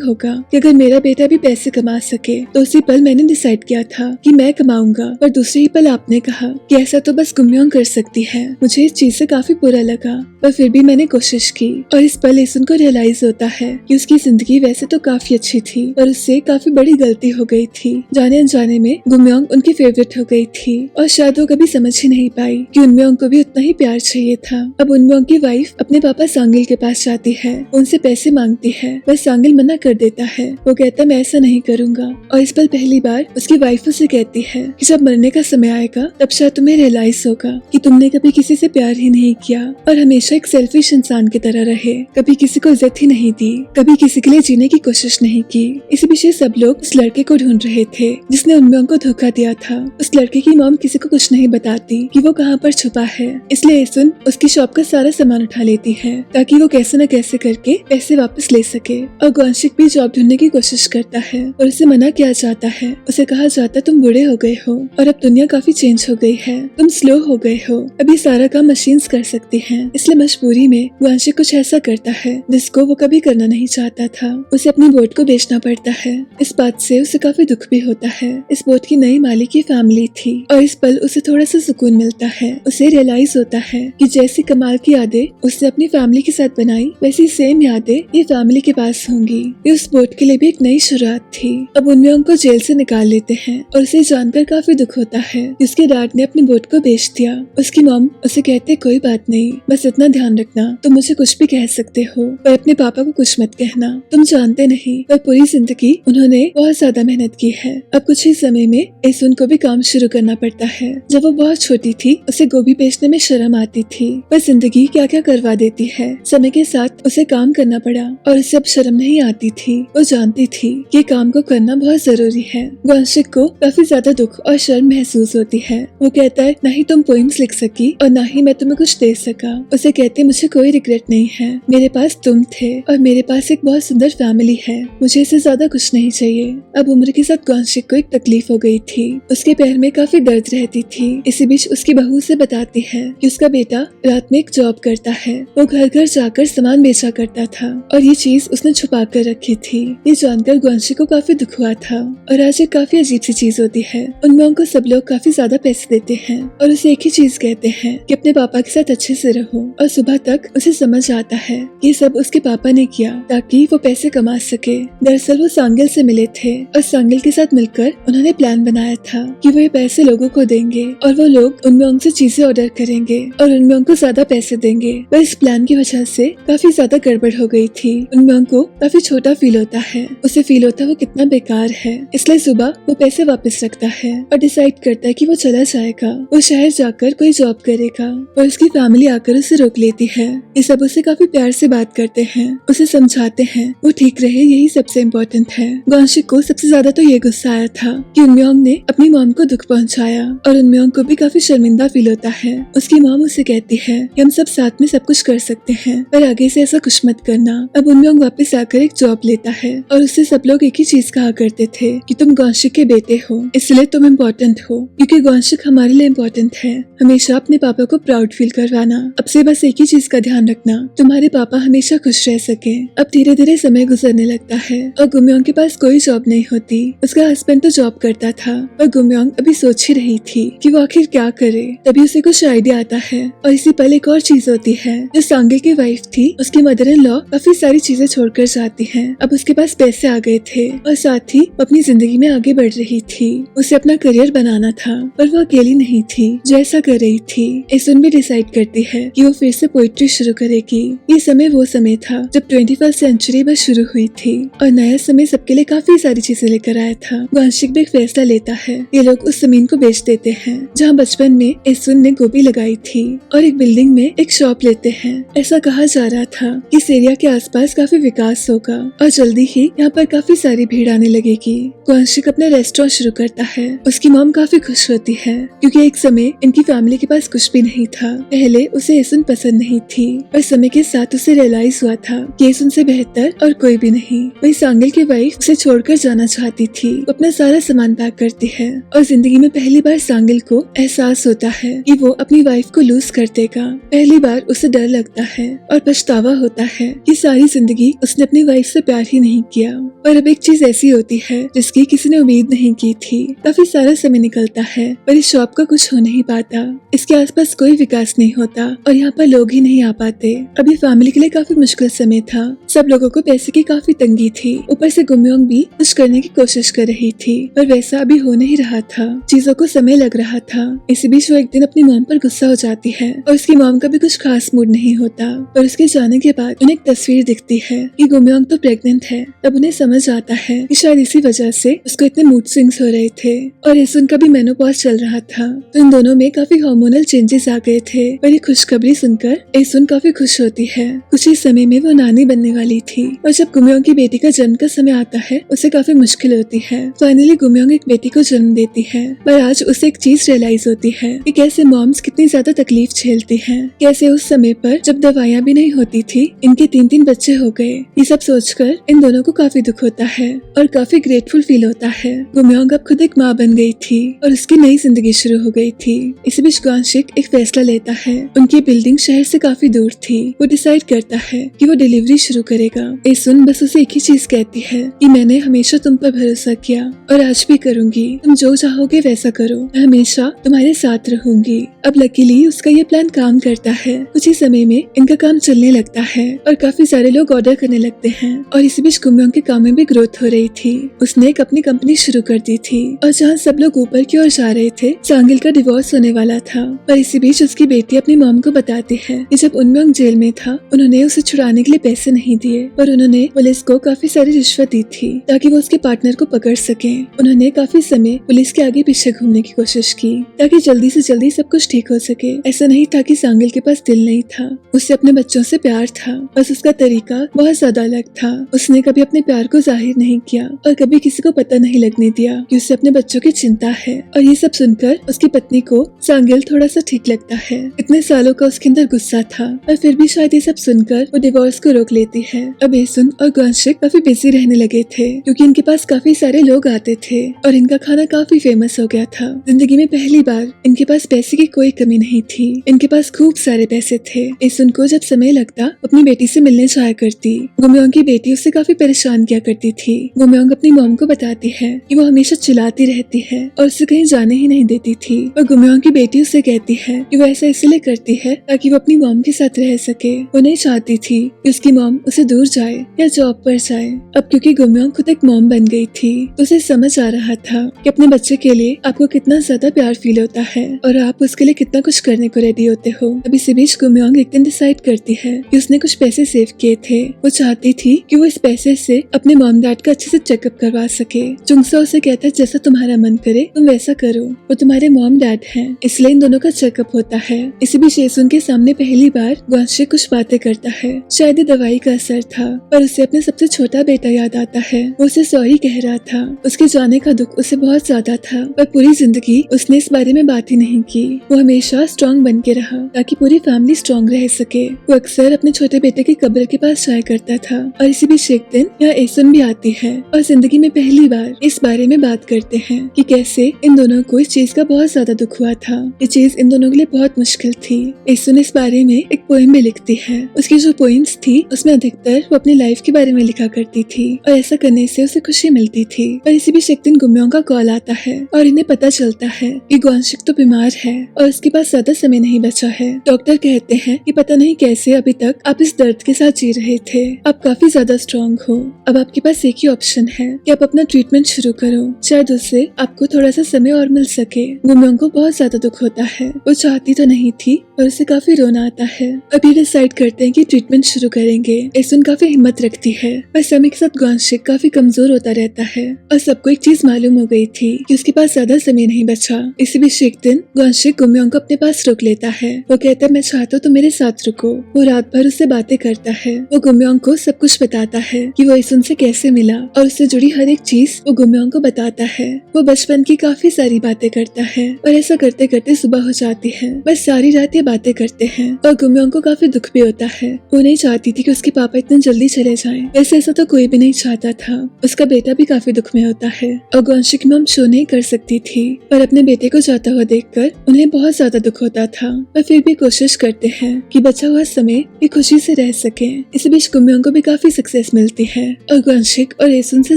होगा कि अगर मेरा बेटा भी पैसे कमा सके, तो उसी पल मैंने डिसाइड किया था कि मैं कमाऊंगा। पर दूसरे ही पल आपने कहा कि ऐसा तो बस गुमयोंग कर सकती है। मुझे इस चीज से काफी बुरा लगा पर फिर भी मैंने कोशिश की और इस पल एसन को रियलाइज होता है कि उसकी जिंदगी वैसे तो काफी अच्छी थी पर उससे काफी बड़ी गलती हो गई थी। जाने अनजाने में गुमयोंग उनकी फेवरेट हो गई थी और शायद वो कभी समझ ही नहीं पाई कि उनम्योंग को भी उतना ही प्यार चाहिए था। अब उनम्योंग की वाइफ अपने पापा सांगिल के पास जाती है, उनसे पैसे मांगती है पर सांगिल मना कर देता है। वो कहता मैं ऐसा नहीं करूंगा और इस पल पहली बार उसकी वाइफ उसे कहती है कि जब मरने का समय आएगा तब शायद तुम्हें रियलाइज होगा कि तुमने कभी किसी से प्यार ही नहीं किया और हमेशा एक सेल्फिश इंसान की तरह रहे, कभी किसी को इज्जत ही नहीं दी, कभी किसी के लिए जीने की कोशिश नहीं की। इसी पीछे सब लोग उस लड़के को ढूंढ रहे थे जिसने उनम्योंग को धोखा दिया था। उस लड़के की मॉम किसी को कुछ नहीं बताती कि वो कहाँ पर छुपा है, इसलिए एसन उसकी शॉप का सारा सामान उठा लेती है ताकि वो कैसे न कैसे करके पैसे वापस ले सके। और ग्वानशिक भी जॉब ढूंढने की कोशिश करता है और उसे मना किया जाता है। उसे कहा जाता तुम बूढ़े हो गए हो और अब दुनिया काफी चेंज हो गई है, तुम स्लो हो गए हो, अब ये सारा काम मशीन्स कर सकती हैं। इसलिए मजबूरी में ग्वानशिक कुछ ऐसा करता है जिसको वो कभी करना नहीं चाहता था। उसे अपनी बोट को बेचना पड़ता है। इस बात से उसे काफी दुख भी होता है। इस बोट की नई मालिक की फैमिली थी और इस पल उसे थोड़ा सा सुकून मिलता है। उसे रियलाइज होता है कि जैसी कमाल की यादें उसने अपनी फैमिली के साथ बनाई वैसी सेम यादें ये फैमिली के पास होंगी। ये उस बोट के लिए भी एक नई शुरुआत थी। अब उनम्योंग को जेल से निकाल लेते हैं और उसे जानकर काफी दुख होता है कि उसके डैड ने अपनी बोट को बेच दिया। उसकी मॉम उसे कहते कोई बात नहीं, बस इतना ध्यान रखना, तुम मुझे कुछ भी कह सकते हो पर अपने पापा को कुछ मत कहना, तुम जानते नहीं पर पूरी जिंदगी उन्होंने बहुत ज्यादा मेहनत की है। अब कुछ ही समय में एसन को भी काम शुरू करना पड़ता है। जब वो बहुत छोटी थी उसे गोभी बेचने में शर्म आती थी पर जिंदगी क्या क्या करवा देती है। समय के साथ उसे काम करना पड़ा और उसे अब शर्म नहीं आती थी। वो जानती थी कि काम को करना बहुत जरूरी है। ग्वानशिक को काफी ज्यादा दुख और शर्म महसूस होती है। वो कहता है न ही तुम पोइम्स लिख सकी और न ही मैं तुम्हें कुछ दे सका। उसे कहते मुझे कोई रिग्रेट नहीं है, मेरे पास तुम थे और मेरे पास एक बहुत सुंदर फैमिली है, मुझे इससे ज्यादा कुछ नहीं चाहिए। अब उम्र के साथ ग्वानशिक को एक तकलीफ हो गई थी, उसके पैर में काफी दर्द रहती थी। इसी बीच उसकी बहू से बताती है कि उसका बेटा रात में एक जॉब करता है, वो घर घर जाकर सामान बेचा करता था और ये चीज उसने छुपा कर रखी थी। ये जानकर ग्वानशिक को काफी दुख हुआ था और आज एक काफी अजीब सी चीज होती है। उनम्योंग को सब लोग काफी ज्यादा पैसे देते हैं और उसे एक ही चीज कहते हैं कि अपने पापा के साथ अच्छे से रहो और सुबह तक उसे समझ आता है ये सब उसके पापा ने किया ताकि वो पैसे कमा सके। दरअसल वो सांगिल से मिले थे और सांगिल के साथ मिलकर उन्होंने प्लान बनाया था कि वो ये पैसे लोगों को देंगे और वो लोग उनम्योंग से चीजें ऑर्डर करेंगे और उनम्योंग को ज्यादा पैसे देंगे। पर इस प्लान की वजह से काफी ज्यादा गड़बड़ हो गई थी। उनम्योंग को काफी छोटा फील होता है, उसे फील होता है वो कितना बेकार है, इसलिए सुबह वो पैसे वापस रखता है और डिसाइड करता है कि वो चला जाएगा, वो शहर जाकर कोई जॉब करेगा। और उसकी फैमिली आकर उसे रोक लेती है। ये सब उसे काफी प्यार से बात करते हैं, उसे समझाते हैं वो ठीक रहे यही यही सबसे इम्पोर्टेंट है। ग्वांशिक को सबसे ज्यादा तो ये गुस्सा आया था कि उनम्योंग ने अपनी मॉम को दुख पहुंचाया और उनम्योंग को भी काफी शर्मिंदा फील होता है। उसकी मॉम उसे कहती है कि हम सब साथ में सब कुछ कर सकते हैं, पर आगे से ऐसा कुछ मत करना। अब उनम्योंग वापस आकर एक जॉब लेता है और उससे सब लोग एक ही चीज कहा करते थे कि तुम ग्वांशिक के बेटे हो, इसलिए तुम इम्पोर्टेंट हो, क्योंकि ग्वांशिक हमारे लिए इम्पोर्टेंट है। हमेशा अपने पापा को प्राउड फील करवाना। अब से बस एक ही चीज का ध्यान रखना, तुम्हारे पापा हमेशा खुश रह सके। अब धीरे धीरे समय गुजरने लगता है और गुमयोंग के पास कोई जॉब नहीं होती। उसका हस्बैंड तो जॉब करता था और गुमयोंग अभी सोच ही रही थी कि वो आखिर क्या करे। तभी उसे कुछ आइडिया आता है और इसी पल एक और चीज होती है। जो सांगिल की वाइफ थी, उसकी मदर इन लॉ काफी सारी चीजें छोड़कर जाती है। अब उसके पास पैसे आ गए थे और साथ ही अपनी जिंदगी में आगे बढ़ रही थी। उसे अपना करियर बनाना था, पर वो अकेली नहीं थी जो ऐसा कर रही थी। एसुन भी डिसाइड करती है कि वो फिर से पोइट्री शुरू करेगी। ये समय वो समय था जब 21वीं सेंचुरी बस शुरू हुई थी और नया समय सबके लिए काफी सारी चीजें लेकर आया था। ग्वांशिक भी एक फैसला लेता है। ये लोग उस जमीन को बेच देते हैं जहाँ बचपन में एसुन ने गोभी लगाई थी और एक बिल्डिंग में एक शॉप लेते हैं। ऐसा कहा जा रहा था कि इस एरिया के आसपास काफी विकास होगा और जल्दी ही यहाँ पर काफी सारी भीड़ आने लगेगी। ग्वांशिक अपना रेस्टोरेंट शुरू करता है। उसकी मॉम काफी खुश होती है क्योंकि एक समय इनकी फैमिली के पास कुछ भी नहीं था। पहले उसे एसुन पसंद नहीं थी, पर समय के साथ उसे रियलाइज हुआ था कि एसुन से बेहतर और कोई भी नहीं। वही सांगिल की वाइफ उसे छोड़कर जाना चाहती थी। वो अपना सारा सामान पैक करती है और जिंदगी में पहली बार सांगिल को एहसास होता है कि वो अपनी वाइफ को लूज कर देगा। पहली बार उसे डर लगता है और पछतावा होता है कि सारी जिंदगी उसने अपनी वाइफ से प्यार ही नहीं किया। पर अब एक चीज ऐसी होती है जिसकी किसी ने उम्मीद नहीं की थी। काफी सारा समय निकलता है पर इस शॉप का कुछ हो नहीं पाता। इसके आसपास कोई विकास नहीं होता और यहाँ पर लोग ही नहीं आ पाते। अभी फैमिली के लिए काफी मुश्किल समय था। सब लोगों को पैसे की काफी तंगी थी। ऊपर से गुमयोंग भी कुछ करने की कोशिश कर रही थी, पर वैसा अभी हो नहीं रहा था। चीजों को समय लग रहा था। इसी बीच वो एक दिन अपनी मॉम पर गुस्सा हो जाती है और उसकी मॉम का भी कुछ खास मूड नहीं होता। पर उसके जाने के बाद उन्हें एक तस्वीर दिखती है कि गुमयोंग तो प्रेग्नेंट है। तब उन्हें समझ आता है कि शायद इसी वजह से उसको इतने मूड स्विंग्स हो रहे थे और एसुन का भी मेनोपॉज चल रहा था। तो इन दोनों में काफी हार्मोनल चेंजेस आ गए थे। पर ये खुशखबरी सुनकर एसुन काफी खुश होती है। कुछ ही समय में वो नानी बनने वाली थी और जब गुमयोंग की बेटी का जन्म का समय आता है उसे काफी मुश्किल होती है। फाइनली गुमयोंग एक बेटी को जन्म देती है, पर आज उसे एक चीज रियलाइज होती है कि कैसे मॉम्स कितनी ज्यादा तकलीफ झेलती हैं। कैसे उस समय पर जब दवाइयाँ भी नहीं होती थी इनके 3-3 बच्चे हो गए। ये सब सोचकर इन दोनों को काफी दुख होता है और काफी ग्रेटफुल फील होता है। गुमयोंग अब खुद एक माँ बन गई थी और उसकी नई जिंदगी शुरू हो गई थी। इसी बीच ग्वांशिक एक फैसला लेता है। उनकी बिल्डिंग शहर से काफी दूर थी। वो डिसाइड करता है कि वो डिलीवरी शुरू करेगा। एसुन बस उसे एक ही चीज कहती है कि मैंने हमेशा तुम पर भरोसा किया और आज भी करूंगी। तुम जो चाहोगे वैसा करो, मैं हमेशा तुम्हारे साथ रहूंगी। अब लकीली उसका ये प्लान काम करता है। कुछ ही समय में इनका काम चलने लगता है और काफी सारे लोग ऑर्डर करने लगते हैं और इसी बीच गुमयोंग के काम में भी ग्रोथ हो रही थी। उसने एक अपनी कंपनी शुरू कर दी थी और जहाँ सब लोग ऊपर की ओर जा रहे थे सांगिल का डिवोर्स होने वाला था। पर इसी बीच उसकी बेटी अपनी मॉम को बताती है कि जब उनम्योंग जेल में था उन्होंने उसे छुड़ाने के लिए पैसे नहीं दिए, पर उन्होंने पुलिस को काफी सारी रिश्वत दी थी ताकि वो उसके पार्टनर को पकड़ सके। उन्होंने काफी समय पुलिस के आगे पीछे घूमने की कोशिश की ताकि जल्दी से जल्दी सब कुछ ठीक हो सके। ऐसा नहीं था कि सांगिल के पास दिल नहीं था, उससे अपने बच्चों से प्यार था, बस उसका तरीका बहुत ज्यादा अलग था। उसने कभी अपने प्यार को जाहिर नहीं किया और कभी किसी को पता नहीं लगने दिया कि उसे अपने बच्चों की चिंता है। और ये सब सुनकर उसकी पत्नी को सांगिल थोड़ा सा ठीक लगता है। इतने सालों का उसके अंदर गुस्सा था और फिर भी शायद ये सब सुनकर वो डिवोर्स को रोक लेती है। अब एसुन और ग्वांशिक काफी बिजी रहने लगे थे क्योंकि इनके पास काफी सारे लोग आते थे और इनका खाना काफी फेमस हो गया था। जिंदगी में पहली बार इनके पास पैसे की कोई कमी नहीं थी। इनके पास खूब सारे पैसे थे। एसुन को जब समय लगता अपनी बेटी से मिलने जाया करती। गुमयोंग की बेटी उससे काफी परेशान किया करती थी। गुमयोंग अपनी मॉम को बताती है कि वो हमेशा चिल्लाती रहती है और उसे कहीं जाने ही नहीं देती थी। और गुमयोंग की बेटी उससे कहती है कि वो ऐसा इसलिए करती है ताकि वो अपनी मॉम के साथ रह सके। वो नहीं चाहती थी कि उसकी मॉम उसे दूर जाए या जॉब पर जाए। अब क्योंकि गुमयोंग खुद एक मॉम बन गई थी तो उसे समझ आ रहा था कि अपने बच्चे के लिए आपको कितना ज्यादा प्यार फील होता है और आप उसके लिए कितना कुछ करने को रेडी होते हो। अब इसी बीच गुमयोंग एक दिन डिसाइड करती है कि उसने कुछ पैसे सेव किए थे। वो चाहती थी कि वो इस पैसे से अपने मॉम डैड का अच्छे से चेकअप करवा सके। जुंगसा उसे कहता है जैसा तुम्हारा मन करे तुम वैसा करो, वो तुम्हारे मॉम डैड हैं, इसलिए इन दोनों का चेकअप होता है। इसी बीच एसुन के सामने पहली बार ग्वांशिक कुछ बातें करता है। शायद ये दवाई का असर था, पर उसे अपने सबसे सबसे छोटा बेटा याद आता है। वो उसे सॉरी कह रहा था। उसके जाने का दुख उसे बहुत ज्यादा था, पर पूरी जिंदगी उसने इस बारे में बात ही नहीं की। वो हमेशा स्ट्रॉन्ग बन के रहा ताकि पूरी फैमिली स्ट्रॉन्ग रह सके। वो अक्सर अपने छोटे बेटे की कब्र के पास जाया करता था और इसी बीच एक दिन यहाँ एसन भी आती है और जिंदगी में पहली बार इस बारे में बात करते हैं कि कैसे इन दोनों को इस चीज का बहुत ज्यादा दुख हुआ था। ये चीज इन दोनों के लिए बहुत मुश्किल थी। एसन इस बारे में एक पोएम भी लिखती है। उसकी जो पोएम्स थी उसमें अधिकतर वो अपनी लाइफ के बारे में लिखा करती थी और ऐसा करने से उसे खुशी मिलती थी। पर इसी बीच एक दिन गुम्योंग का कॉल आता है और इन्हें पता चलता है कि ग्वानशिक तो बीमार है और उसके पास ज्यादा समय नहीं बचा है। डॉक्टर कहते हैं कि पता नहीं कैसे अभी तक आप इस दर्द के साथ जी रहे थे। आप काफी ज्यादा स्ट्रॉन्ग हो। अब आपके पास एक ही ऑप्शन है कि आप अपना ट्रीटमेंट शुरू करो, शायद उससे आपको थोड़ा सा समय और मिल सके। गुम्योंग को बहुत ज्यादा दुख होता है। वो चाहती तो नहीं थी और उसे काफी रोना आता है। अभी डिसाइड करते हैं कि ट्रीटमेंट शुरू करेंगे। एसन काफी हिम्मत रखती है पर समय के साथ ग्वानशिक काफी कमजोर होता रहता है और सबको एक चीज मालूम हो गई थी कि उसके पास ज्यादा समय नहीं बचा। इसी बीच एक दिन ग्वानशिक गुम्योंग को अपने पास रोक लेता है। वो कहता है मैं चाहता हूँ तो मेरे साथ रुको। वो रात भर उससे बातें करता है। वो गुम्योंग को सब कुछ बताता है कि वो एसन से कैसे मिला और उससे जुड़ी हर एक चीज वो गुम्योंग को बताता है। वो बचपन की काफी सारी बातें करता है और ऐसा करते करते सुबह हो जाती है। बस सारी रात ये बातें करते हैं और गुम्योंग को काफी दुख भी होता है। वो नहीं चाहती थी कि उसके पापा इतने जल्दी चले जाएं। वैसे ऐसा तो कोई भी नहीं चाहता था। उसका बेटा भी काफी दुख में होता है और ग्वानशिक मॉम शो नहीं कर सकती थी, पर अपने बेटे को जाता हुआ देखकर उन्हें बहुत ज्यादा दुख होता था। पर फिर भी कोशिश करते हैं कि बचा हुआ समय ये खुशी से रह सके। इस बीच गुम्योंग को भी काफी सक्सेस मिलती है और ग्वानशिक और एसन से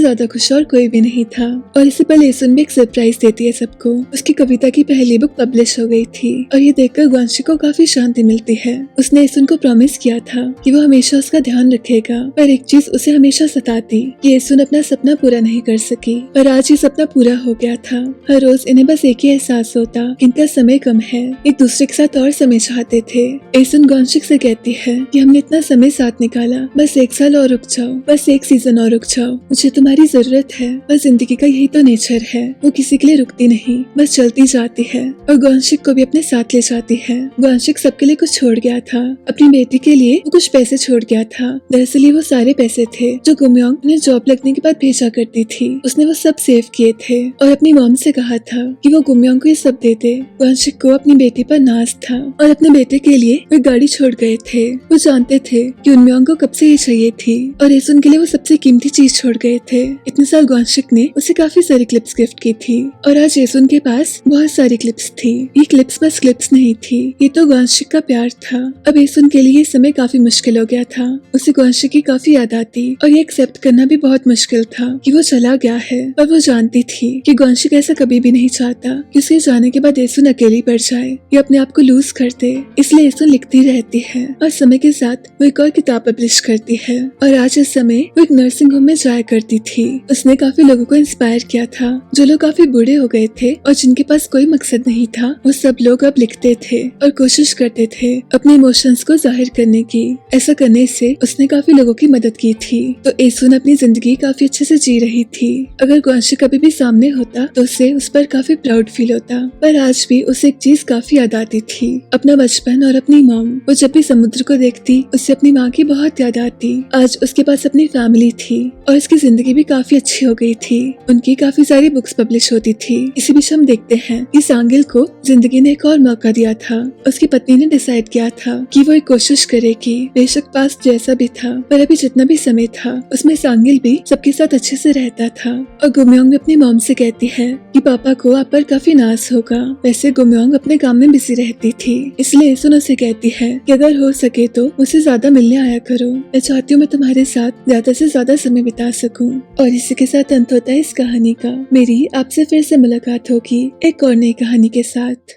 ज्यादा खुश और कोई भी नहीं था। और इससे पहले एसन भी एक सरप्राइज देती है सबको। उसकी कविता की पहली बुक पब्लिश हो गई थी और ये देखकर ग्वानशिक को काफी शांति मिलती है। उसने एसन को प्रॉमिस किया था कि वो हमेशा उसका ध्यान रखेगा, पर एक चीज उसे हमेशा सताती कि एसन अपना सपना पूरा नहीं कर सकी। पर आज ये सपना पूरा हो गया था। हर रोज इन्हें बस एक ही एहसास होता कि इनका समय कम है। एक दूसरे के साथ और समय चाहते थे। एसन ग्वानशिक से कहती है कि हमने इतना समय साथ निकाला, बस 1 साल और रुक जाओ, बस 1 सीजन और रुक जाओ, मुझे तुम्हारी जरूरत है। बस जिंदगी का यही तो नेचर है। वो किसी के लिए रुकती नहीं, बस चलती जाती है और ग्वानशिक को भी अपने साथ ले जाती है। ग्वानशिक सबके लिए कुछ छोड़ गया था। अपनी बेटी के लिए वो कुछ पैसे छोड़ गया था। दरअसल वो सारे पैसे थे जो गुम्योंग ने जॉब लगने के बाद भेजा करती थी। उसने वो सब सेव किए थे और अपनी मॉम से कहा था कि वो गुम्योंग को ये सब दे दे। ग्वानशिक को अपनी बेटी पर नाज था और अपने बेटे के लिए वे गाड़ी छोड़ गए थे। वो जानते थे कि गुम्योंग को कब से ये चाहिए थी और एसन के लिए वो सबसे कीमती चीज छोड़ गए थे। इतने साल ग्वानशिक ने उसे काफी सारी क्लिप्स गिफ्ट की थी और आज एसन के पास बहुत सारी क्लिप्स थी। ये क्लिप्स बस क्लिप्स नहीं थी, ये तो ग्वानशिक का प्यार था। अब एसन के लिए समय काफी मुश्किल हो गया था। उसे ग्वानशिक की काफी याद आती और ये एक्सेप्ट करना भी बहुत मुश्किल था कि वो चला गया है। पर वो जानती थी कि ग्वानशिक ऐसा कभी भी नहीं चाहता कि उसके जाने के बाद एसन अकेली पड़ जाए या अपने आप को लूज कर दे। इसलिए एसन लिखती रहती है और समय के साथ वो एक और किताब पब्लिश करती है। और आज इस समय वो एक नर्सिंग होम में जाया करती थी। उसने काफी लोगों को इंस्पायर किया था। जो लोग काफी बूढ़े हो गए थे और जिनके पास कोई मकसद नहीं था, वो सब लोग अब लिखते थे और कोशिश करते थे अपने इमोशंस को जाहिर करने की। ऐसा करने से उसने काफी लोगों की मदद की थी। तो एसन अपनी जिंदगी काफी अच्छे से जी रही थी। अगर ग्वानशिक कभी भी सामने होता तो उसे उस पर काफी प्राउड फील होता। पर आज भी उसे एक चीज काफी याद आती थी, अपना बचपन और अपनी मॉम। वो जब भी समुद्र को देखती उससे अपनी माँ की बहुत याद आती। आज उसके पास अपनी फैमिली थी और उसकी जिंदगी भी काफी अच्छी हो गई थी। उनकी काफी सारी बुक्स पब्लिश होती थी। इसी बीच हम देखते हैं कि सांगिल को जिंदगी ने एक और मौका दिया था। उसकी पत्नी ने डिसाइड किया था कि वो एक कोशिश करेगी। बेशक पास जैसा भी था, पर अभी जितना भी समय था उसमें सांगिल भी सबके साथ अच्छे से रहता था। और गुम्योंग भी अपनी मॉम से कहती है कि पापा को आप पर काफी नाज होगा। वैसे गुम्योंग अपने काम में बिजी रहती थी, इसलिए एसन उसे कहती है कि अगर हो सके तो मुझसे ज्यादा मिलने आया करो। मैं चाहती हूँ मैं तुम्हारे साथ ज्यादा से ज्यादा समय बिता सकूं। और इसी के साथ अंत होता है इस कहानी का। मेरी आपसे फिर से मुलाकात होगी एक और नई कहानी के साथ।